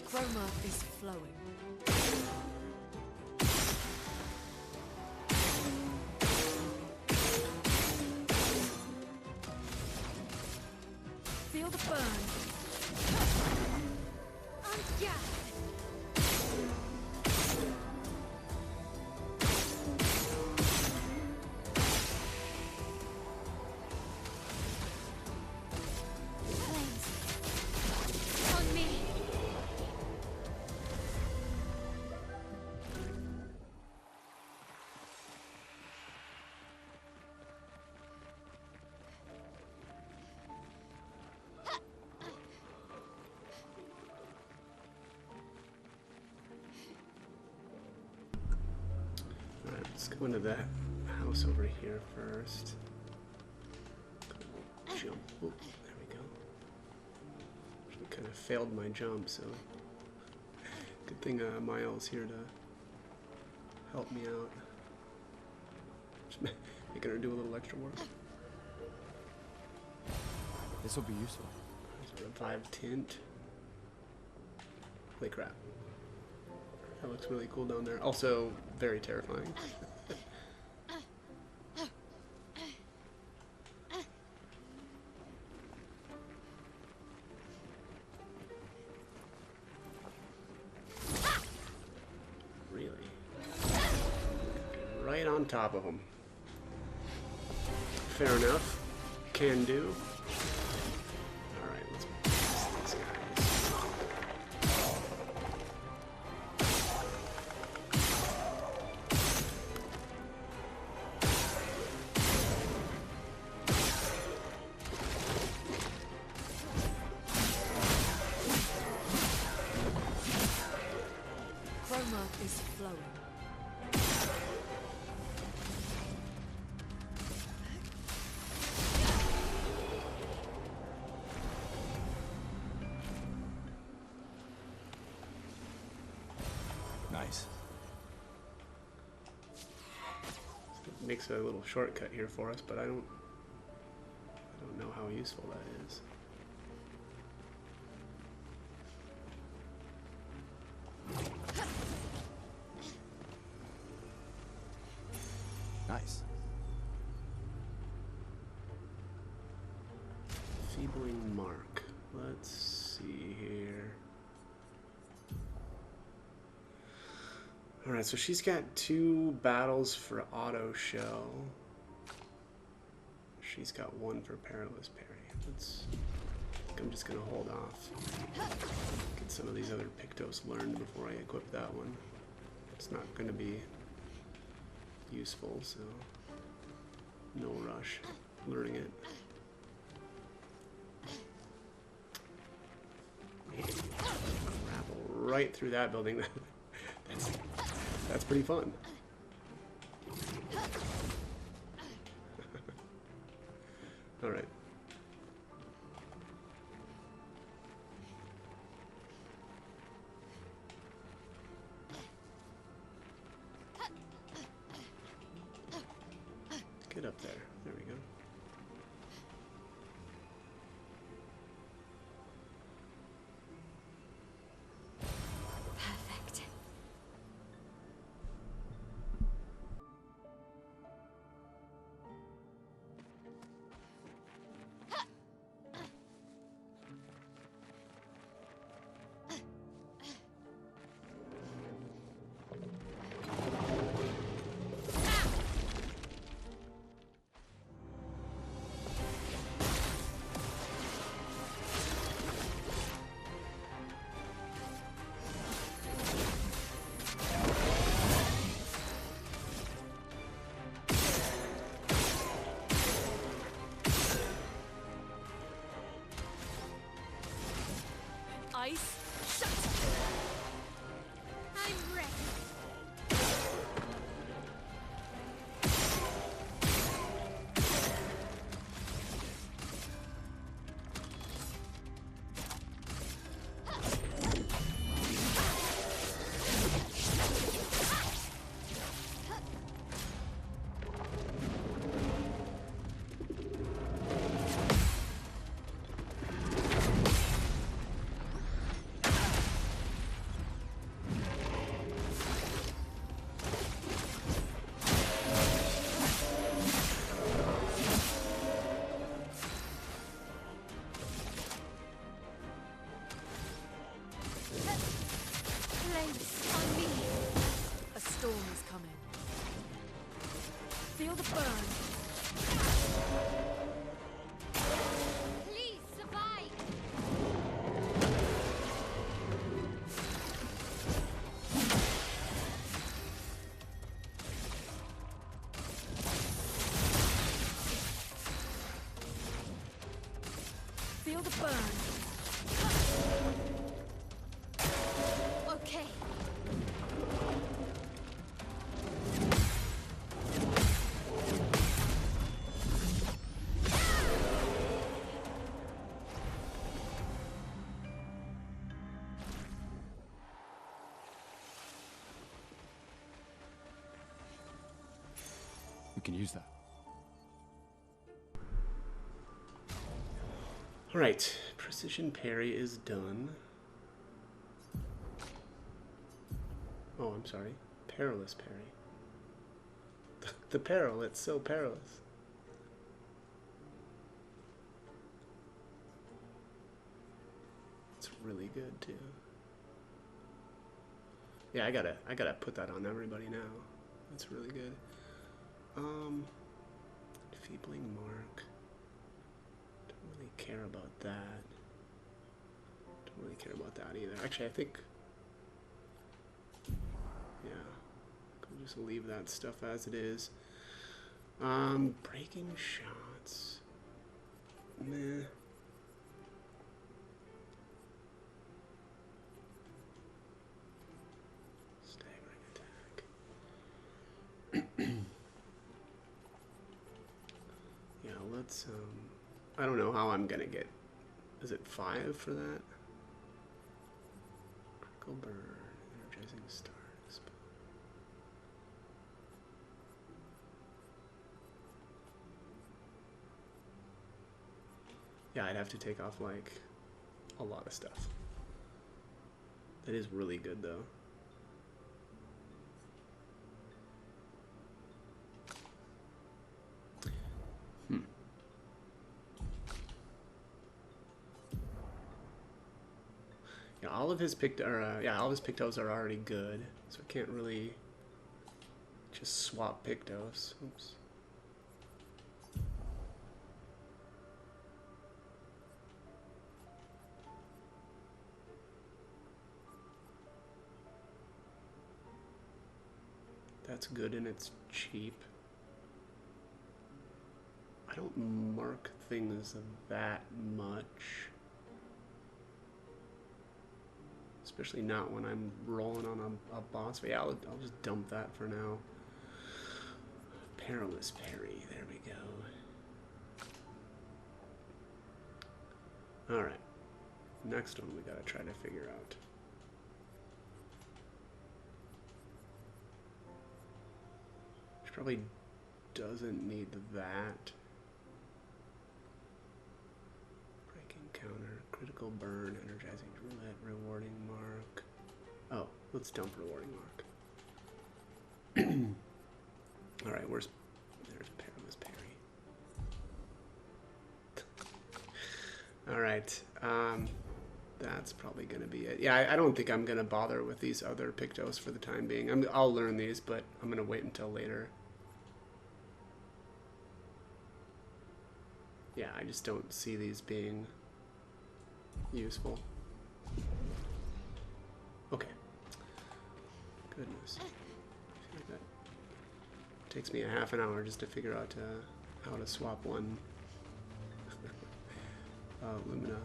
Chroma is flowing. Feel the burn. Yeah. Flames. On me. Alright, let's go into that house over here first. Jump. Oh, there we go. Actually kind of failed my jump, so good thing Miles here to help me out. Just making her do a little extra work. This will be useful. There's a revived tint. Holy crap. That looks really cool down there. Also, very terrifying. right on top of them. Fair enough. Can do. Alright, let's blast these guys. Chroma is flowing. Nice. It makes a little shortcut here for us, but I don't know how useful that is. Nice. Feebling mark. Let's see here. Alright, so she's got 2 battles for auto shell. She's got 1 for perilous parry. I'm just gonna hold off. Get some of these other Pictos learned before I equip that one. It's not gonna be useful, so no rush learning it. Man, grapple right through that building. That's pretty fun. All right. Get up there. There we go. Perfect. Ice, shut! I'm ready. Place on me. A storm is coming. Feel the burn. Please survive. Feel the burn. Okay. We can use that. Alright, precision parry is done. Oh, I'm sorry. Perilous parry. The peril, it's so perilous. It's really good too. Yeah, I gotta put that on everybody now. That's really good. Enfeebling mark. Don't really care about that. Don't really care about that either. Actually, I think... yeah. I'll just leave that stuff as it is. Breaking shots. Meh. Staggering attack. Yeah, let's, I don't know how I'm gonna get... is it 5 for that? Critical burn. Energizing stars. Yeah, I'd have to take off, like, a lot of stuff. That is really good, though. Yeah, all of his pictos are already good, so I can't really just swap pictos. Oops. That's good and it's cheap. I don't mark things that much. Especially not when I'm rolling on a boss. But yeah, I'll just dump that for now. Perilous parry. There we go. Alright. Next one we gotta try to figure out. Which probably doesn't need that. Counter, critical burn, energizing roulette, rewarding mark. Oh, let's dump rewarding mark. Alright, there's Perilous parry. Alright, that's probably gonna be it. Yeah, I don't think I'm gonna bother with these other pictos for the time being. I'll learn these, but I'm gonna wait until later. Yeah, I just don't see these being useful. Okay. Goodness. I feel like that takes me a half an hour just to figure out how to swap one Lumina.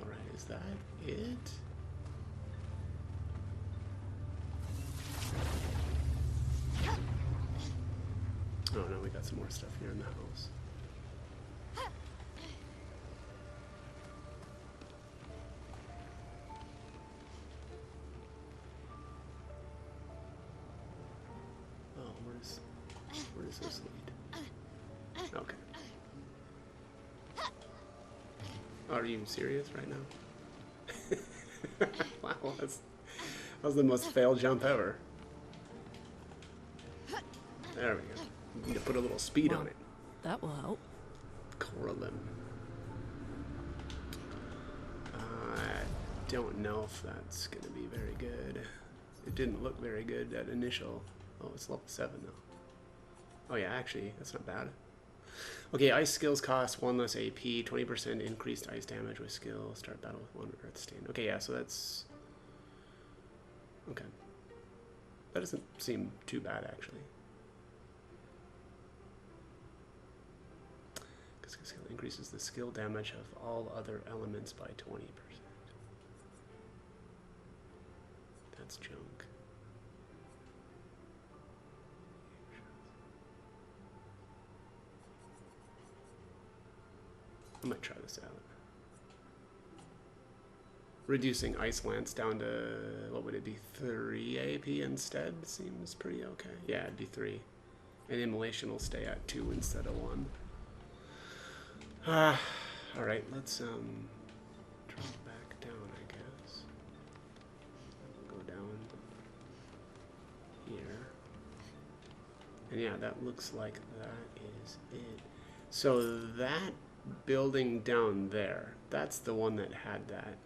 Alright, is that it? Oh no, we got some more stuff here in the house. Where does this lead? Okay. Oh, are you serious right now? Wow, that was the most failed jump ever. There we go. Need to put a little speed on it. That will help. Coralim. I don't know if that's going to be very good. It didn't look very good at initial. Oh, it's level 7 though. Oh yeah, actually, that's not bad. Okay, ice skills cost 1 less AP, 20% increased ice damage with skill. Start battle with 1 earth stain. Okay, yeah, so that's... okay. That doesn't seem too bad, actually. Because skill increases the skill damage of all other elements by 20%. That's junk. I might try this out. Reducing Ice Lance down to, what would it be, 3 AP instead? Seems pretty okay. Yeah, it'd be 3. And Immolation will stay at 2 instead of 1. Alright, let's drop back down, I guess. Go down here. And yeah, that looks like that is it. So that building down there, that's the one that had that,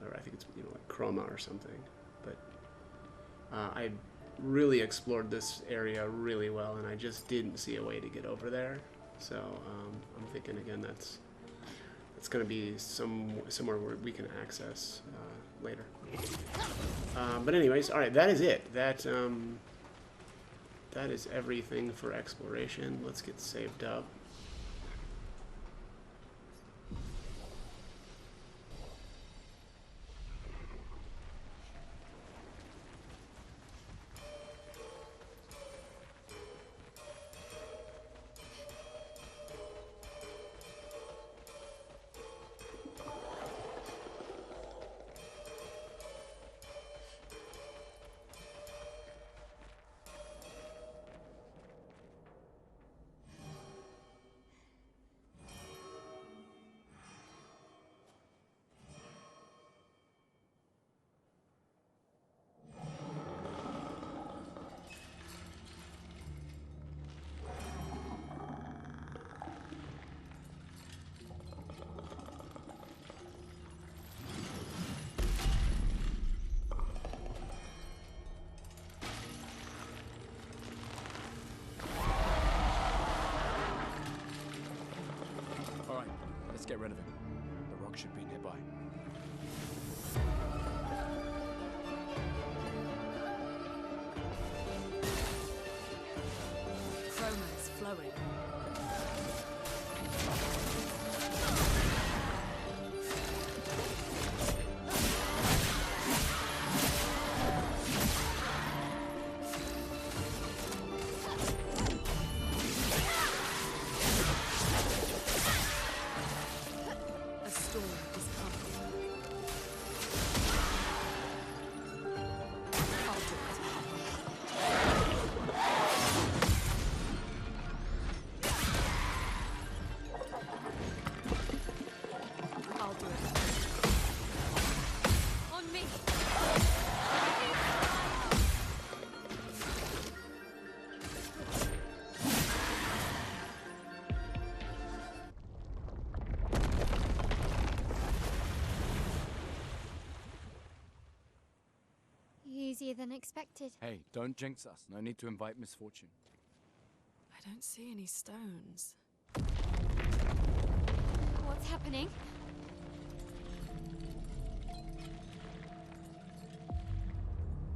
or I think it's, you know, like chroma or something. But I really explored this area really well, and I just didn't see a way to get over there. So I'm thinking again that's going to be somewhere where we can access later. But anyways, all right, that is it. That is everything for exploration. Let's get saved up. Let's get rid of him. The rock should be nearby. Chroma is flowing. Easier than expected. Hey, don't jinx us. No need to invite misfortune. I don't see any stones. What's happening?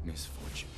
Misfortune.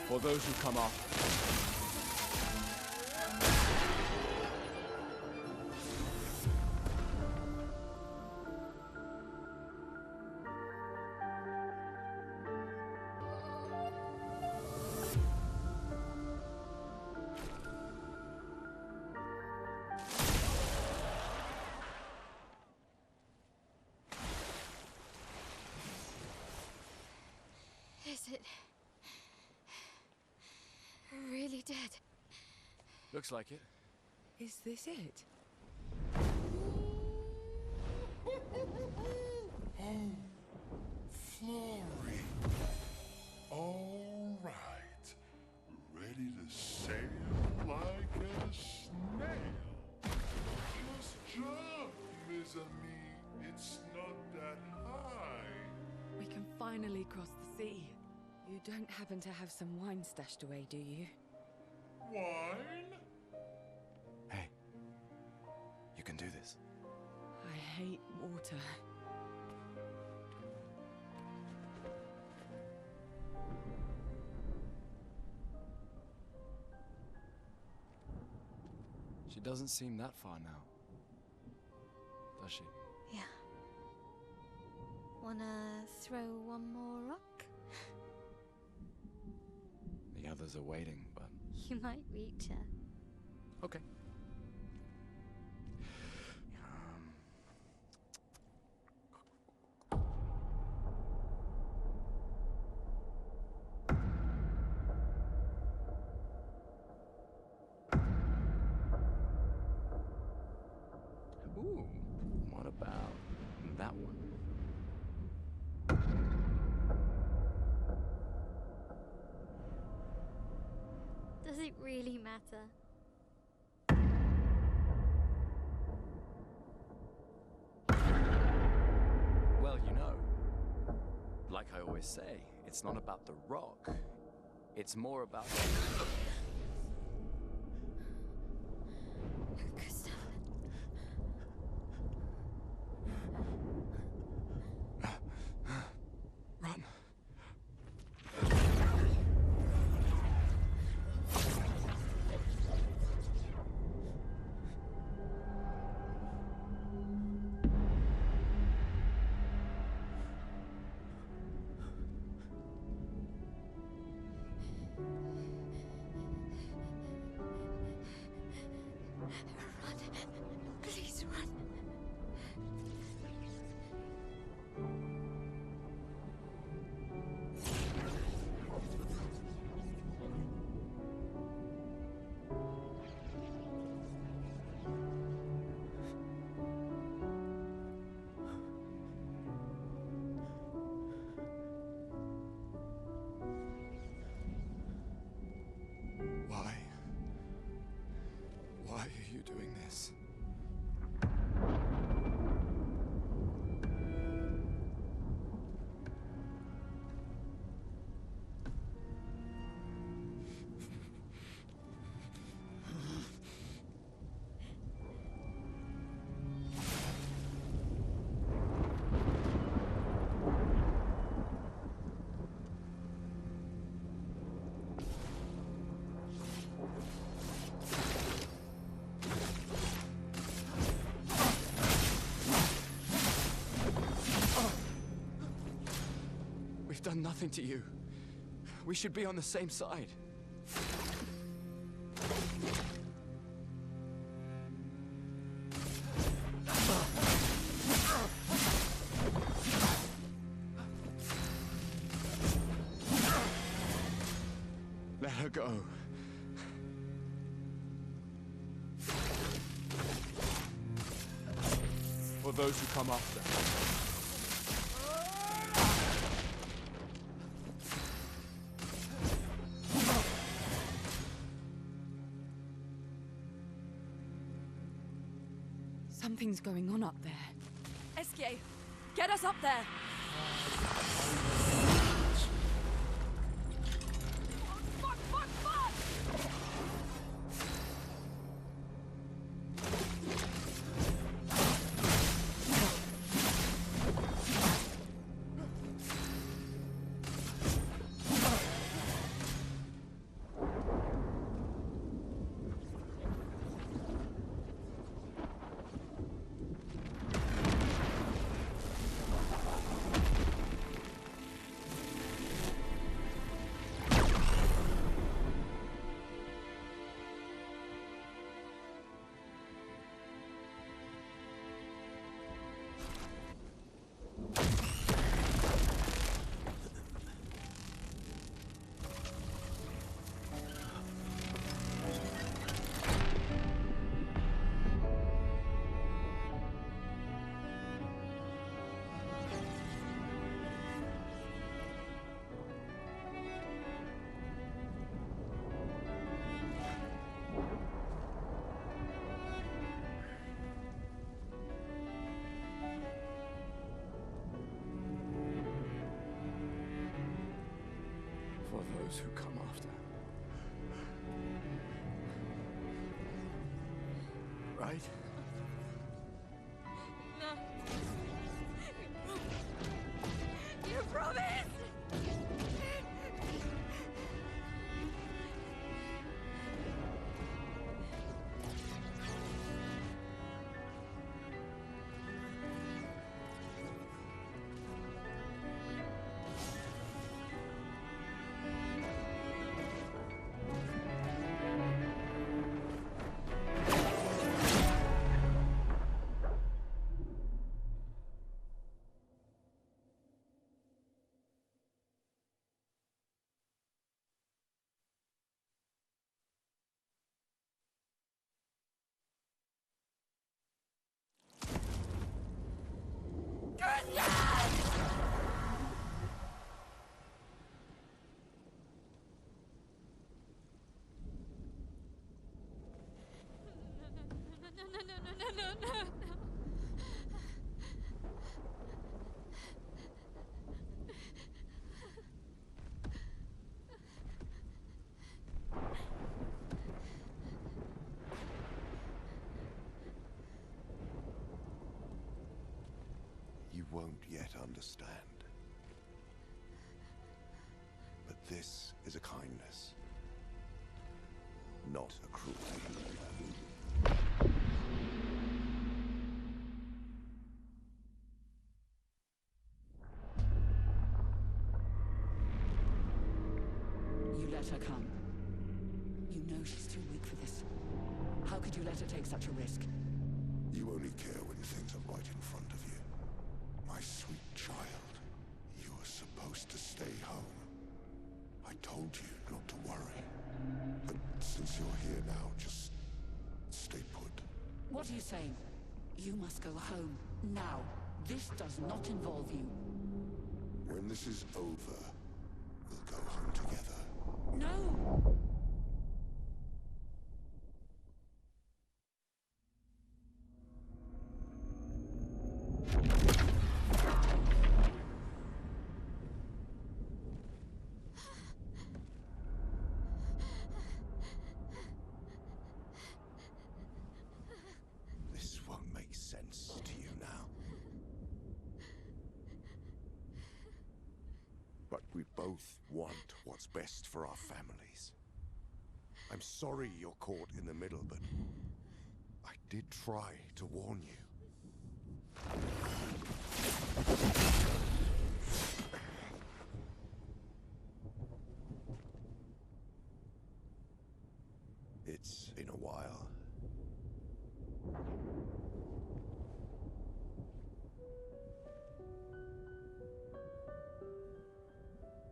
For those who come after. Is it really dead? Looks like it. Is this it? Oh, Flory. All right. Ready to sail like a snail. Just jump, mes amis. It's not that high. We can finally cross the sea. You don't happen to have some wine stashed away, do you? Wine? Hey, you can do this. I hate water. She doesn't seem that far now, does she? Yeah. Wanna throw one more rock? The others are waiting, but... You might reach her. Okay. Ooh, what about that one? Does it really matter? Well, like I always say, it's not about the rock. It's more about... Gustav. Run. Run. Please run. Why? Why are you doing this? We've done nothing to you. We should be on the same side. Let her go. For those who come after. Something's going on up there. Esquier, get us up there! Fuck, fuck, fuck! For those who come after. Right? No. You promised! won't yet understand. But this is a kindness, not a cruelty. You let her come. You know she's too weak for this. How could you let her take such a risk? You only care when things are right in front of you. My sweet child, you were supposed to stay home. I told you not to worry. But since you're here now, just stay put. What are you saying? You must go home, now. This does not involve you. When this is over, we'll go home together. No! This won't make sense to you now. But we both want what's best for our families. I'm sorry you're caught in the middle, but I did try to warn you. It's been a while.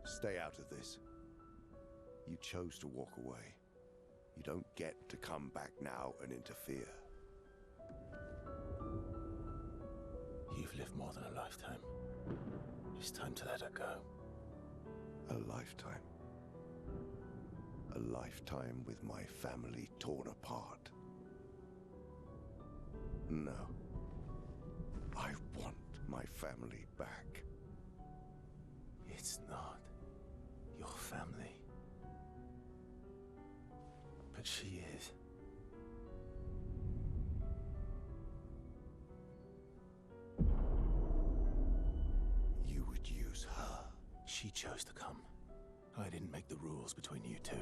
Stay out of this. You chose to walk away. You don't get to come back now and interfere. You've lived more than a lifetime. It's time to let her go. A lifetime. A lifetime with my family torn apart. No. I want my family back. It's not your family. But she is. You would use her. She chose to come. I didn't make the rules between you two.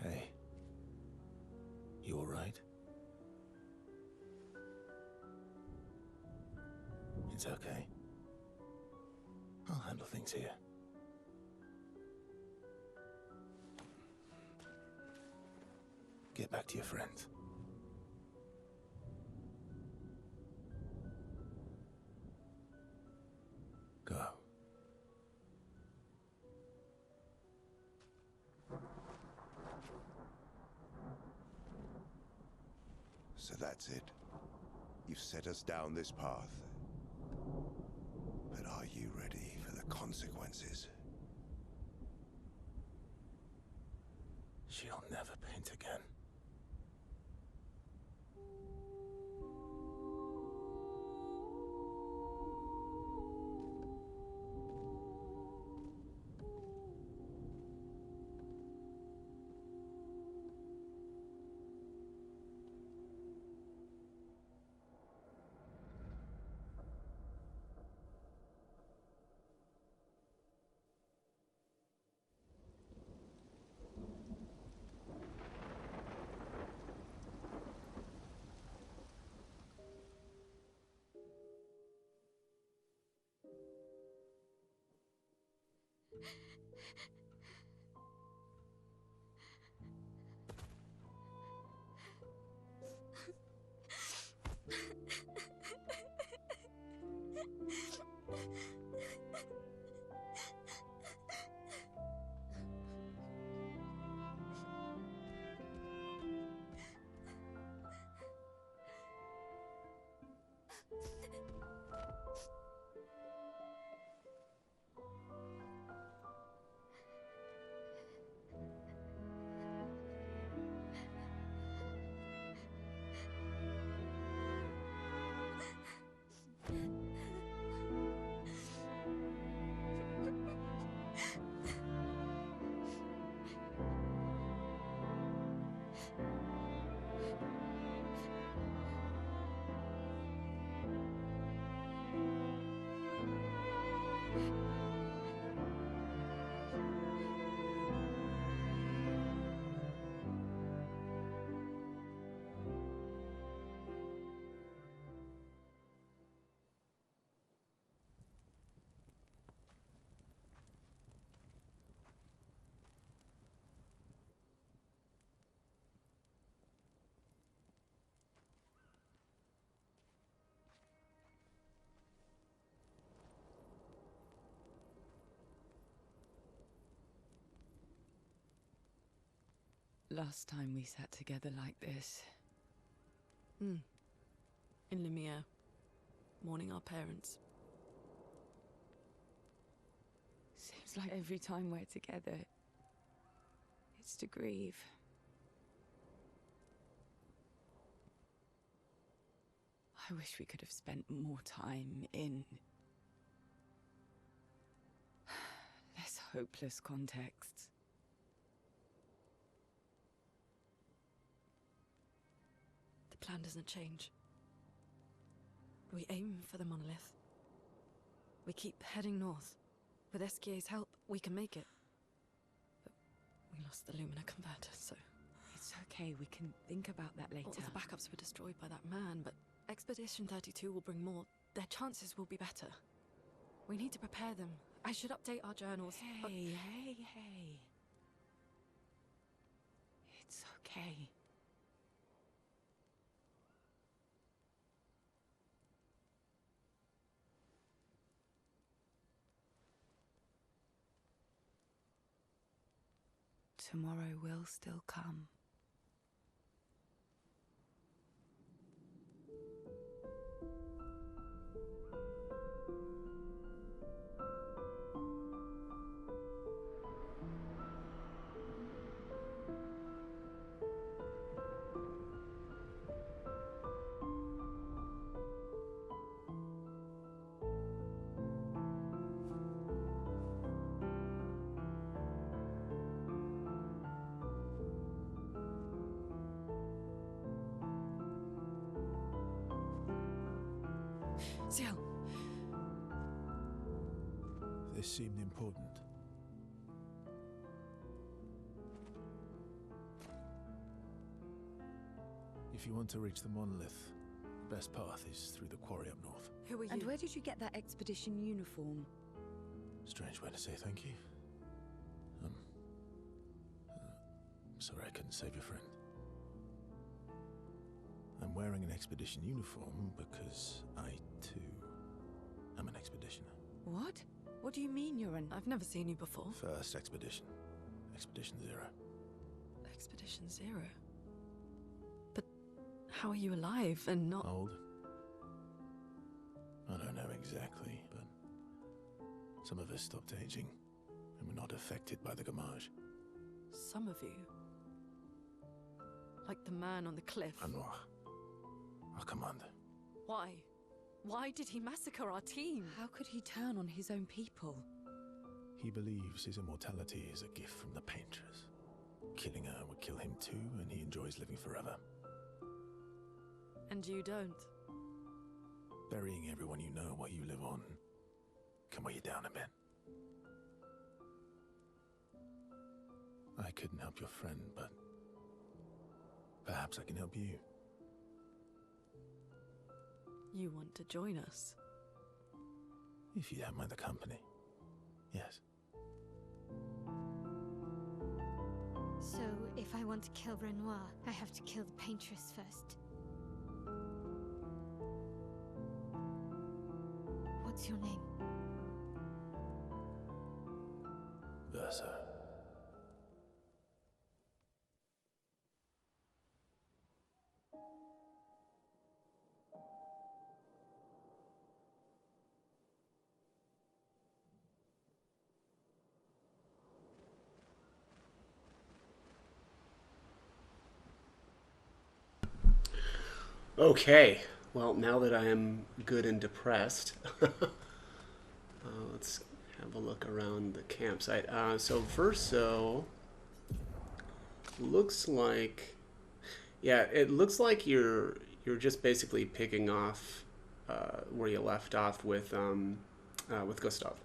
Hey. You all right? It's okay. I'll handle things here. Get back to your friends. Go. So that's it. You've set us down this path. But are you ready for the consequences? She'll never paint again. last time we sat together like this. In Lumiere, mourning our parents. Seems like every time we're together, it's to grieve. I wish we could have spent more time in less hopeless contexts. The plan doesn't change. We aim for the monolith. We keep heading north. With SKA's help, we can make it. But we lost the Lumina converter, so... It's okay, we can think about that later. All the backups were destroyed by that man, but Expedition 32 will bring more. Their chances will be better. We need to prepare them. I should update our journals. Hey. It's okay. Tomorrow will still come. Ciel. This seemed important. If you want to reach the monolith, the best path is through the quarry up north. Who are you? And where did you get that expedition uniform? Strange way to say thank you. Sorry I couldn't save your friend. I'm wearing an expedition uniform because I, too, am an expeditioner. What? What do you mean you're an... I've never seen you before. First expedition. Expedition 0. Expedition 0? But how are you alive and not... Old? I don't know exactly, but some of us stopped aging and were not affected by the gamage. Some of you? Like the man on the cliff? Anwar, our commander. Why? Why did he massacre our team? How could he turn on his own people? He believes his immortality is a gift from the painters. Killing her would kill him too, and he enjoys living forever. And you don't? Burying everyone you know while you live on can weigh you down a bit. I couldn't help your friend, but perhaps I can help you. You want to join us? If you don't mind the company, yes. So, if I want to kill Renoir, I have to kill the Paintress first. What's your name? Versa. Okay, well, now that I am good and depressed, let's have a look around the campsite. So Verso looks like, yeah, it looks like you're just basically picking off where you left off with Gustav.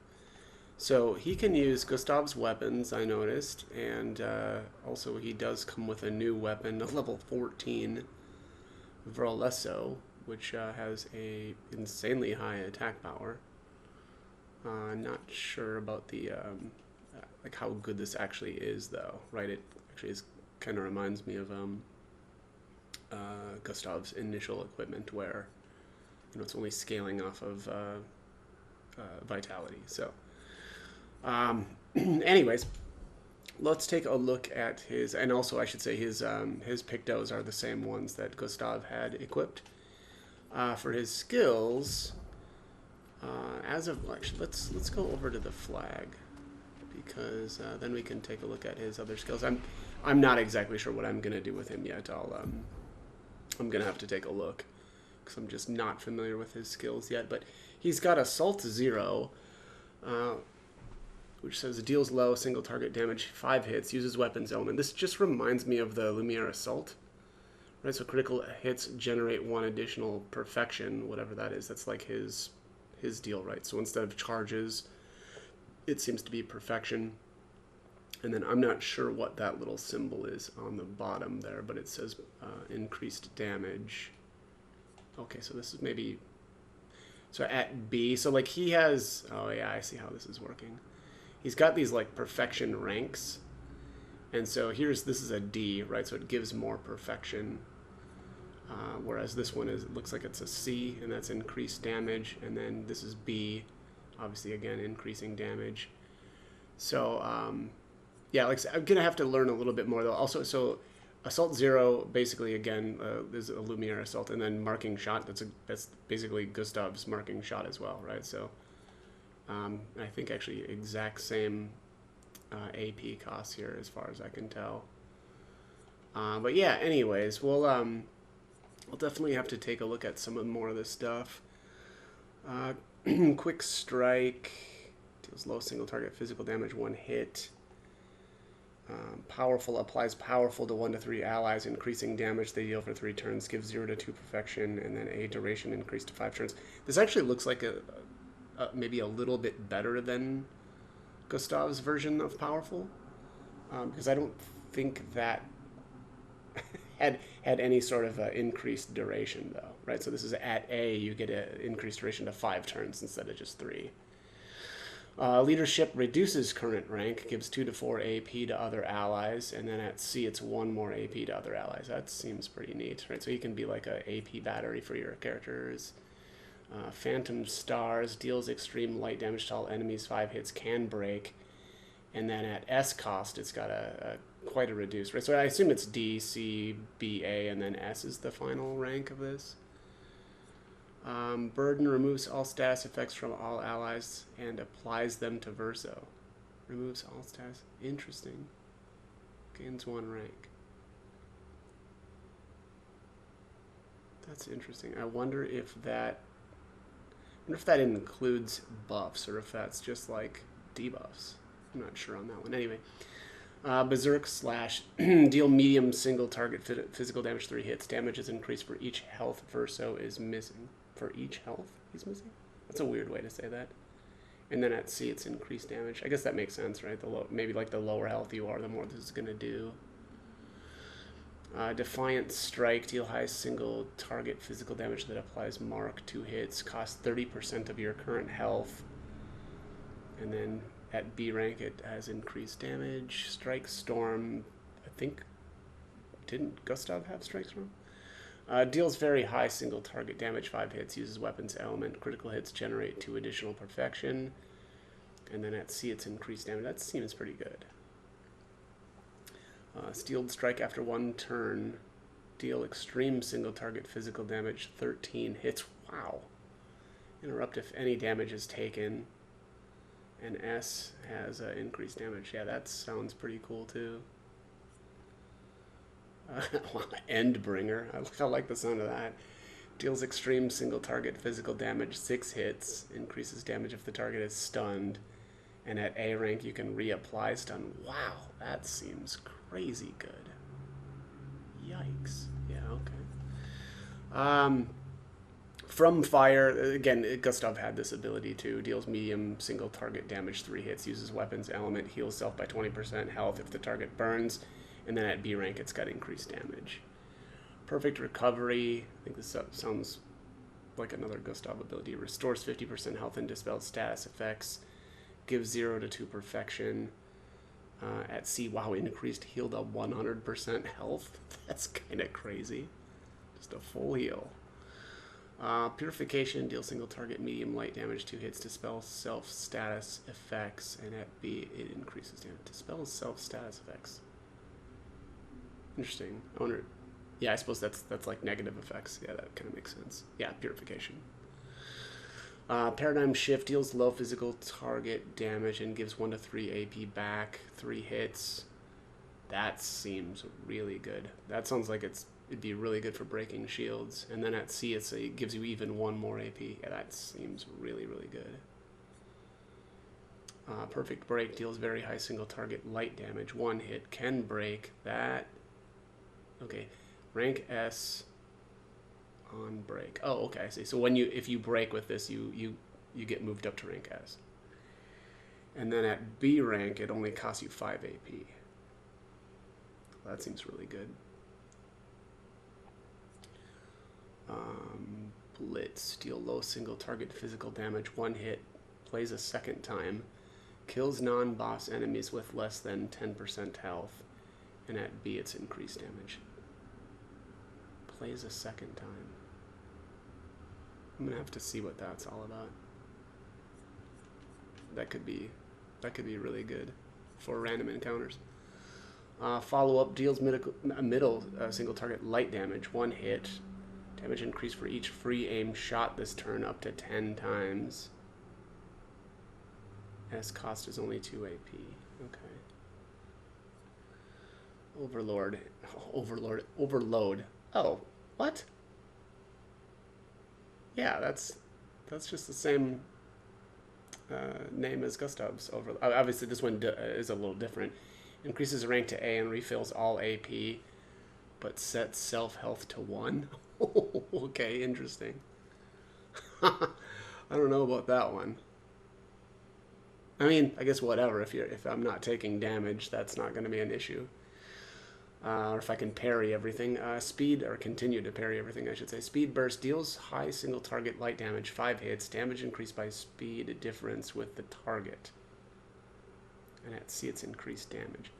So he can use Gustav's weapons, I noticed, and also he does come with a new weapon, a level 14. Verlesso, which has a insanely high attack power. Not sure about the like how good this actually is, though. Right? It actually kind of reminds me of Gustav's initial equipment, where it's only scaling off of vitality. So, anyways, let's take a look at his, and also I should say his Pictos are the same ones that Gustav had equipped. For his skills, as of actually, let's go over to the flag, because then we can take a look at his other skills. I'm not exactly sure what I'm gonna do with him yet. I'm gonna have to take a look, because I'm just not familiar with his skills yet. But he's got Assault 0, which says deals low single target damage, 5 hits, uses weapons element. This just reminds me of the Lumiere Assault, right? So critical hits generate 1 additional perfection, whatever that is. That's like his deal, right? So instead of charges, it seems to be perfection. And then I'm not sure what that little symbol is on the bottom there, but it says increased damage. Okay, so this is maybe, so at B, so like he has, oh yeah, I see how this is working. He's got these like perfection ranks, and so this is a D, right? So it gives more perfection, whereas this one it looks like it's a C, and that's increased damage, and then this is B, obviously again increasing damage. So yeah, like I'm gonna have to learn a little bit more though. Also, so Assault 0 basically again is a Lumiere Assault, and then Marking Shot. That's basically Gustav's Marking Shot as well, right? So I think actually exact same AP costs here as far as I can tell. But yeah, anyways, we'll definitely have to take a look at some more of this stuff. Quick Strike deals low single target physical damage, 1 hit. Powerful applies powerful to 1 to 3 allies, increasing damage they deal for 3 turns, gives 0 to 2 perfection, and then a duration increased to 5 turns. This actually looks like maybe a little bit better than Gustav's version of powerful, because I don't think that had any sort of increased duration though, right? So this is at A, you get an increased duration to 5 turns instead of just 3. Leadership reduces current rank, gives 2 to 4 AP to other allies, and then at C it's 1 more AP to other allies. That seems pretty neat, right? So he can be like a AP battery for your characters. Phantom Stars deals extreme light damage to all enemies, 5 hits, can break, and then at S cost it's got quite a reduced, right? So I assume it's D, C, B, A, and then S is the final rank of this. Burden removes all status effects from all allies and applies them to Verso. Removes all status. Interesting. Gains 1 rank. That's interesting. I wonder if that includes buffs or if that's just like debuffs. I'm not sure on that one. Anyway, Berserk Slash. Deal medium single target physical damage, 3 hits. Damage is increased for each health Verso is missing. For each health he's missing? That's a weird way to say that. And then at C it's increased damage. I guess that makes sense, right? Maybe like the lower health you are, the more this is going to do. Defiant Strike. Deal high single target physical damage that applies mark, 2 hits. Costs 30% of your current health. And then at B rank it has increased damage. Strike Storm. I think, didn't Gustav have Strike Storm? Deals very high single target damage, 5 hits, uses weapons element. Critical hits generate 2 additional perfection. And then at C it's increased damage. That seems pretty good. Steeled Strike after 1 turn. Deal extreme single target physical damage, 13 hits. Wow. Interrupt if any damage is taken. And S has increased damage. Yeah, that sounds pretty cool too. Endbringer. I like the sound of that. Deals extreme single target physical damage, 6 hits. Increases damage if the target is stunned. And at A rank you can reapply stun. Wow, that seems crazy good. Yikes. Yeah, okay. From Fire, again, Gustav had this ability too. Deals medium single target damage, 3 hits. Uses weapons element. Heals self by 20% health if the target burns. And then at B rank, it's got increased damage. Perfect Recovery. I think this sounds like another Gustav ability. Restores 50% health and dispels status effects. Gives 0 to 2 perfection. At C, wow, increased heal to 100% health. That's kind of crazy. Just a full heal. Purification deals single target medium light damage, 2 hits, dispels self status effects, and at B it increases damage. Dispels self status effects. Interesting. I wonder. Yeah, I suppose that's like negative effects. Yeah, that kind of makes sense. Yeah, purification. Paradigm shift deals low physical target damage and gives 1 to 3 AP back. 3 hits. That seems really good. That sounds like it'd be really good for breaking shields. And then at C, it gives you even 1 more AP. Yeah, that seems really, really good. Perfect break deals very high single target light damage. 1 hit can break that. Okay, rank S on break. Oh, okay, I see. So if you break with this, you get moved up to rank S. And then at B rank, it only costs you 5 AP. That seems really good. Blitz, deal low single target physical damage, 1 hit, plays a second time, kills non-boss enemies with less than 10% health, and at B it's increased damage. Plays a second time. I'm gonna have to see what that's all about. That could be really good for random encounters. Follow-up deals middle single target light damage, 1 hit. Damage increase for each free aim shot this turn up to 10 times. S cost is only 2 AP. Okay. Overload. Oh, what? Yeah, that's just the same name as Gustav's overload. Obviously, this one is a little different. Increases rank to A and refills all AP, but sets self-health to 1. Okay, interesting. I don't know about that one. I mean, I guess whatever. If I'm not taking damage, that's not going to be an issue. Or if I can parry everything. Speed, or continue to parry everything, I should say. Speed burst deals high single target light damage, 5 hits. Damage increased by speed difference with the target. And at C, it's increased damage.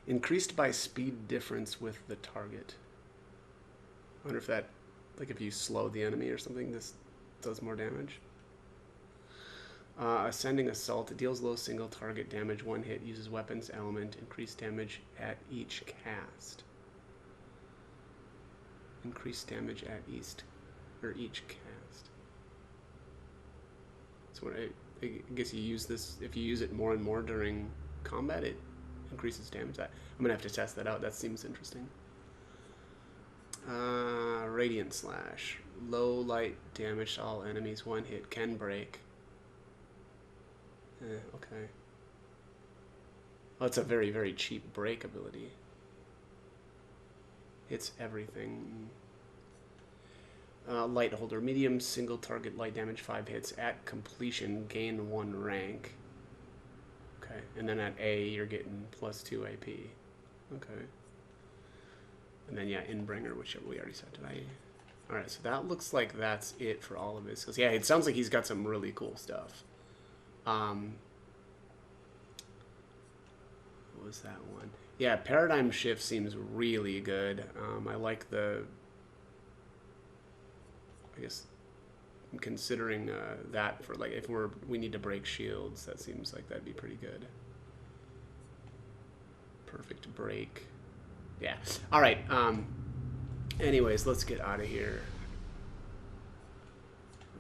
Increased by speed difference with the target. I wonder if that, like if you slow the enemy or something, this does more damage. Ascending Assault, it deals low single target damage, 1 hit, uses weapons element, increased damage at each cast. Increased damage at each cast. So I guess you use this, if you use it more and more during combat, it increases damage. I'm gonna have to test that out. That seems interesting. Radiant Slash, low light damage to all enemies, 1 hit, can break. Okay. Well, it's a very, very cheap break ability. Hits everything. Light Holder, medium single target light damage, 5 hits. At completion, gain 1 rank. Okay, and then at A, you're getting plus 2 AP. Okay. And then, yeah, Inbringer, which we already said, did I? Alright, so that looks like that's it for all of his skills. Yeah, it sounds like he's got some really cool stuff. What was that one? Yeah, Paradigm Shift seems really good. I like the... I guess considering that for like if we need to break shields, that seems like that'd be pretty good. Perfect break. Yeah. All right. Anyways, let's get out of here.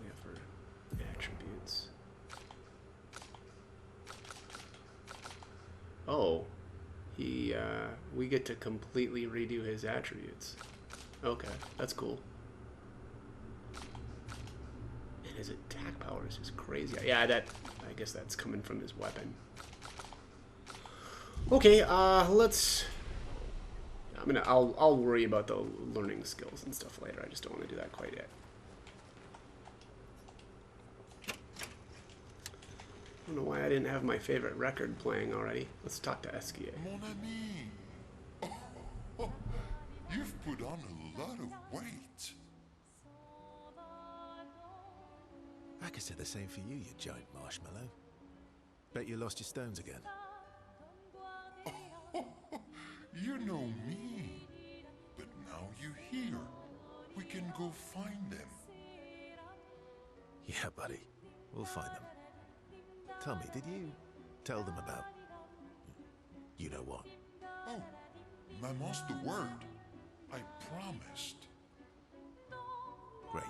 Yeah, for attributes. Oh, we get to completely redo his attributes. Okay, that's cool. And his attack power is just crazy. Yeah, I guess that's coming from his weapon. Okay, let's. I'll worry about the learning skills and stuff later. I just don't want to do that quite yet. I don't know why I didn't have my favorite record playing already. Let's talk to Esquier. Mon ami, oh, you've put on a lot of weight. I could say the same for you, you giant marshmallow. Bet you lost your stones again. You know me, but now you're here. We can go find them. Yeah, buddy. We'll find them. Tell me, did you tell them about... you know what? Oh, my master word. I promised. Great.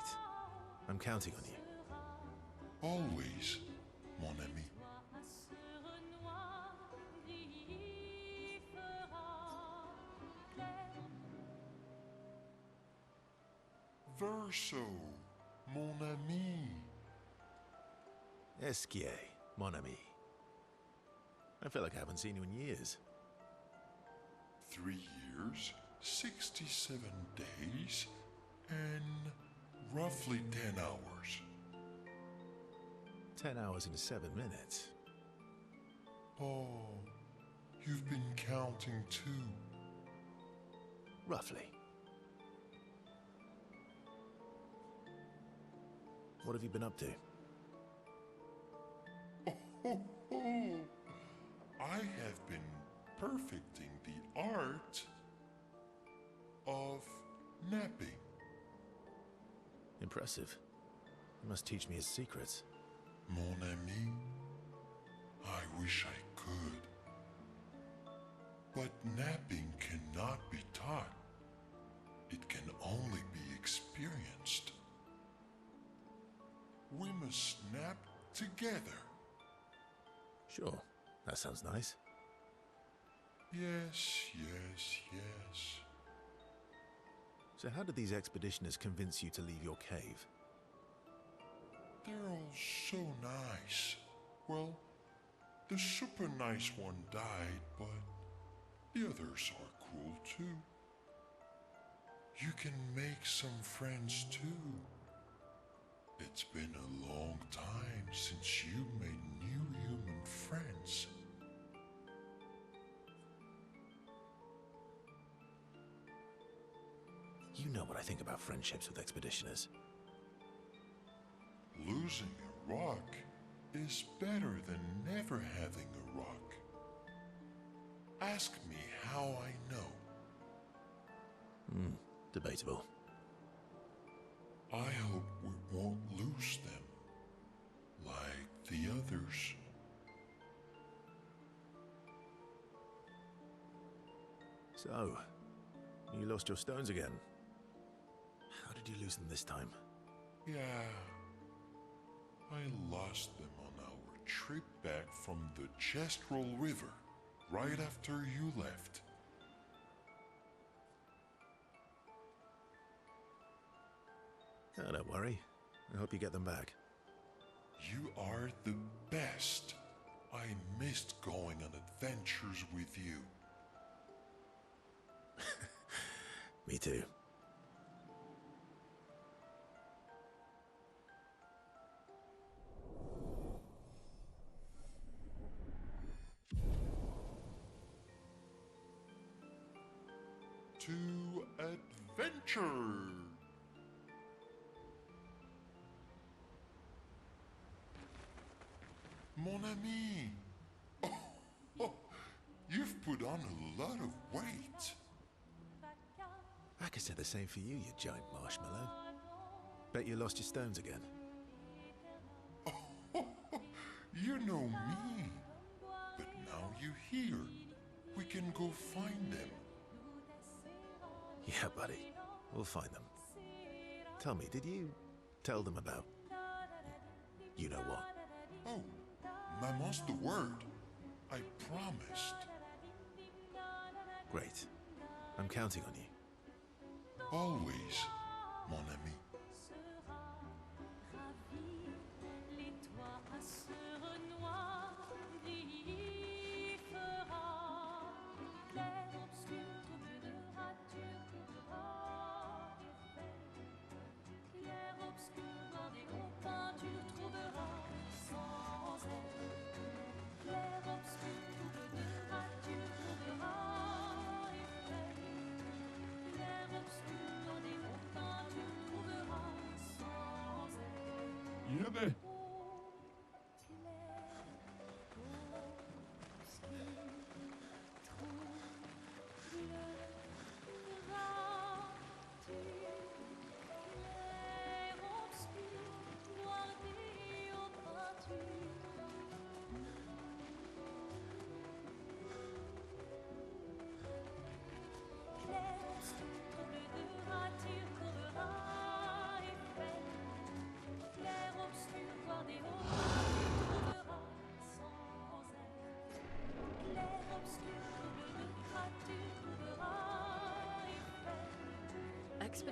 I'm counting on you. Always, mon ami. Verso, mon ami. Esquier, mon ami. I feel like I haven't seen you in years. 3 years, 67 days, and roughly 10 hours. 10 hours and 7 minutes. Oh, you've been counting too. Roughly. What have you been up to? Oh, I have been perfecting the art of napping. Impressive. You must teach me his secrets. Mon ami, I wish I could. But napping cannot be taught. It can only be experienced. We must nap together. Sure, that sounds nice. Yes, yes, yes. So how did these expeditioners convince you to leave your cave? They're all so nice. Well, the super nice one died, but the others are cool too. You can make some friends too. It's been a long time since you made new human friends. You know what I think about friendships with expeditioners. Losing a rock is better than never having a rock. Ask me how I know. Debatable. I hope we won't lose them, like the others. So, you lost your stones again. How did you lose them this time? Yeah, I lost them on our trip back from the Chestrel River, right after you left. Oh, don't worry. I hope you get them back. You are the best. I missed going on adventures with you. Me too. To adventure! Mon ami! Oh, you've put on a lot of weight. I could say the same for you, you giant marshmallow. Bet you lost your stones again. Oh, you know me. But now you're here. We can go find them. Yeah, buddy. We'll find them. Tell me, did you tell them about... you know what? Oh, my master word. I promised. Great. I'm counting on you. Always, mon ami. Yeah, ben.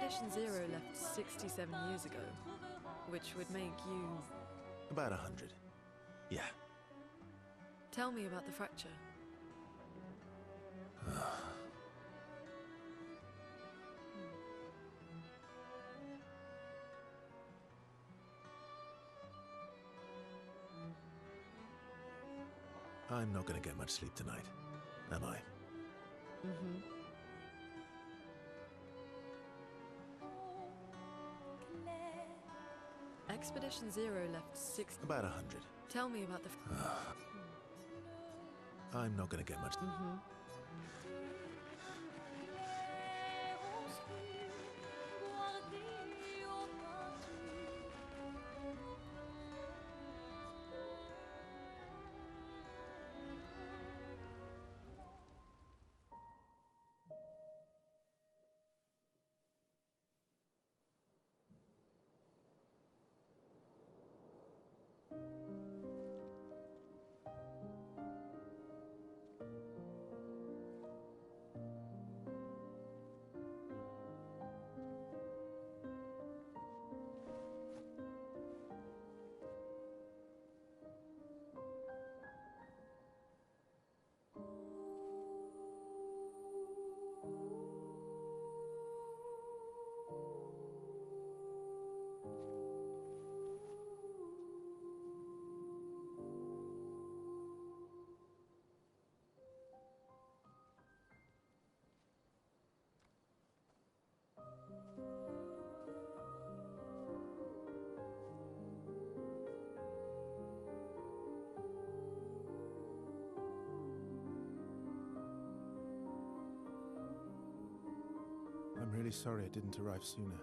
Expedition Zero left 67 years ago, which would make you... About 100. Yeah. Tell me about the fracture. I'm not gonna get much sleep tonight, am I? Mm-hmm. Expedition Zero left 60... About 100. Tell me about the... I'm not gonna get much... Mm-hmm. I'm really sorry it didn't arrive sooner.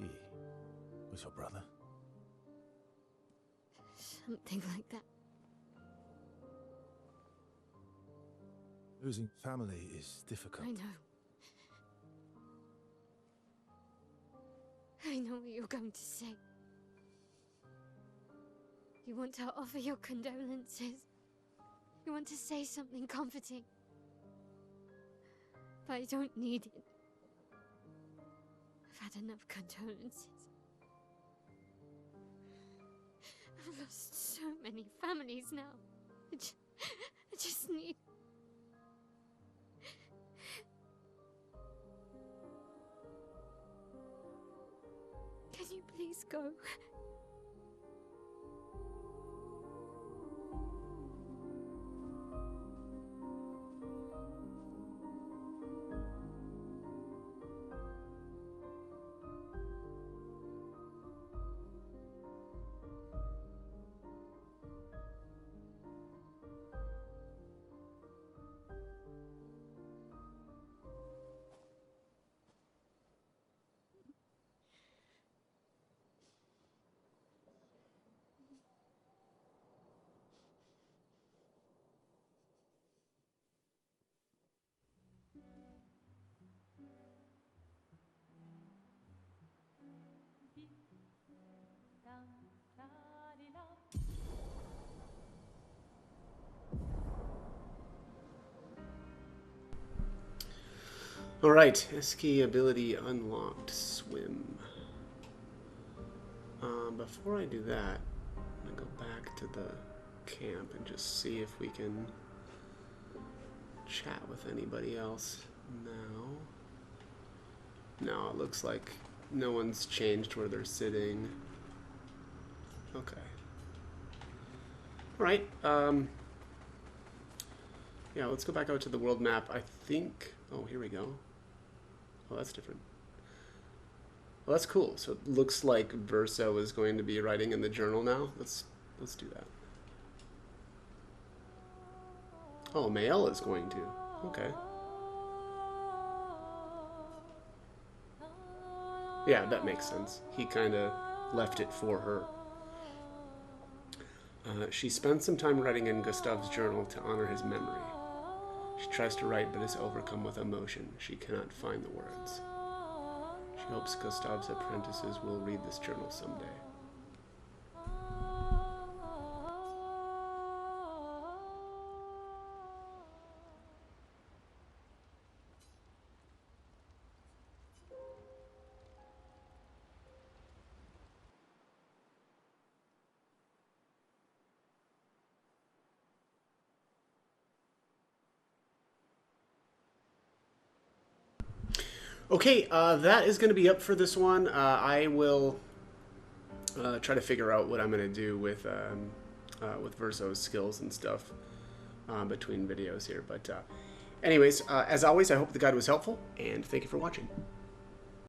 He was your brother? Something like that. Losing family is difficult. I know. I know what you're going to say. You want to offer your condolences. You want to say something comforting. But I don't need it. I've had enough condolences. I've lost so many families now. I just need... Can you please go? Alright, Esky ability unlocked. Swim. Before I do that, I'm going to go back to the camp and just see if we can chat with anybody else now. No, it looks like no one's changed where they're sitting. Okay. Alright, yeah, let's go back out to the world map. I think... Oh, here we go. Oh, that's different. Well, that's cool. So it looks like Verso is going to be writing in the journal now. Let's do that. Oh, Mael is going to. Okay. Yeah, that makes sense. He kind of left it for her. She spent some time writing in Gustav's journal to honor his memory. She tries to write, but is overcome with emotion. She cannot find the words. She hopes Gustav's apprentices will read this journal someday. Okay, that is going to be up for this one. I will try to figure out what I'm going to do with Verso's skills and stuff between videos here. But anyways, as always, I hope the guide was helpful, and thank you for watching.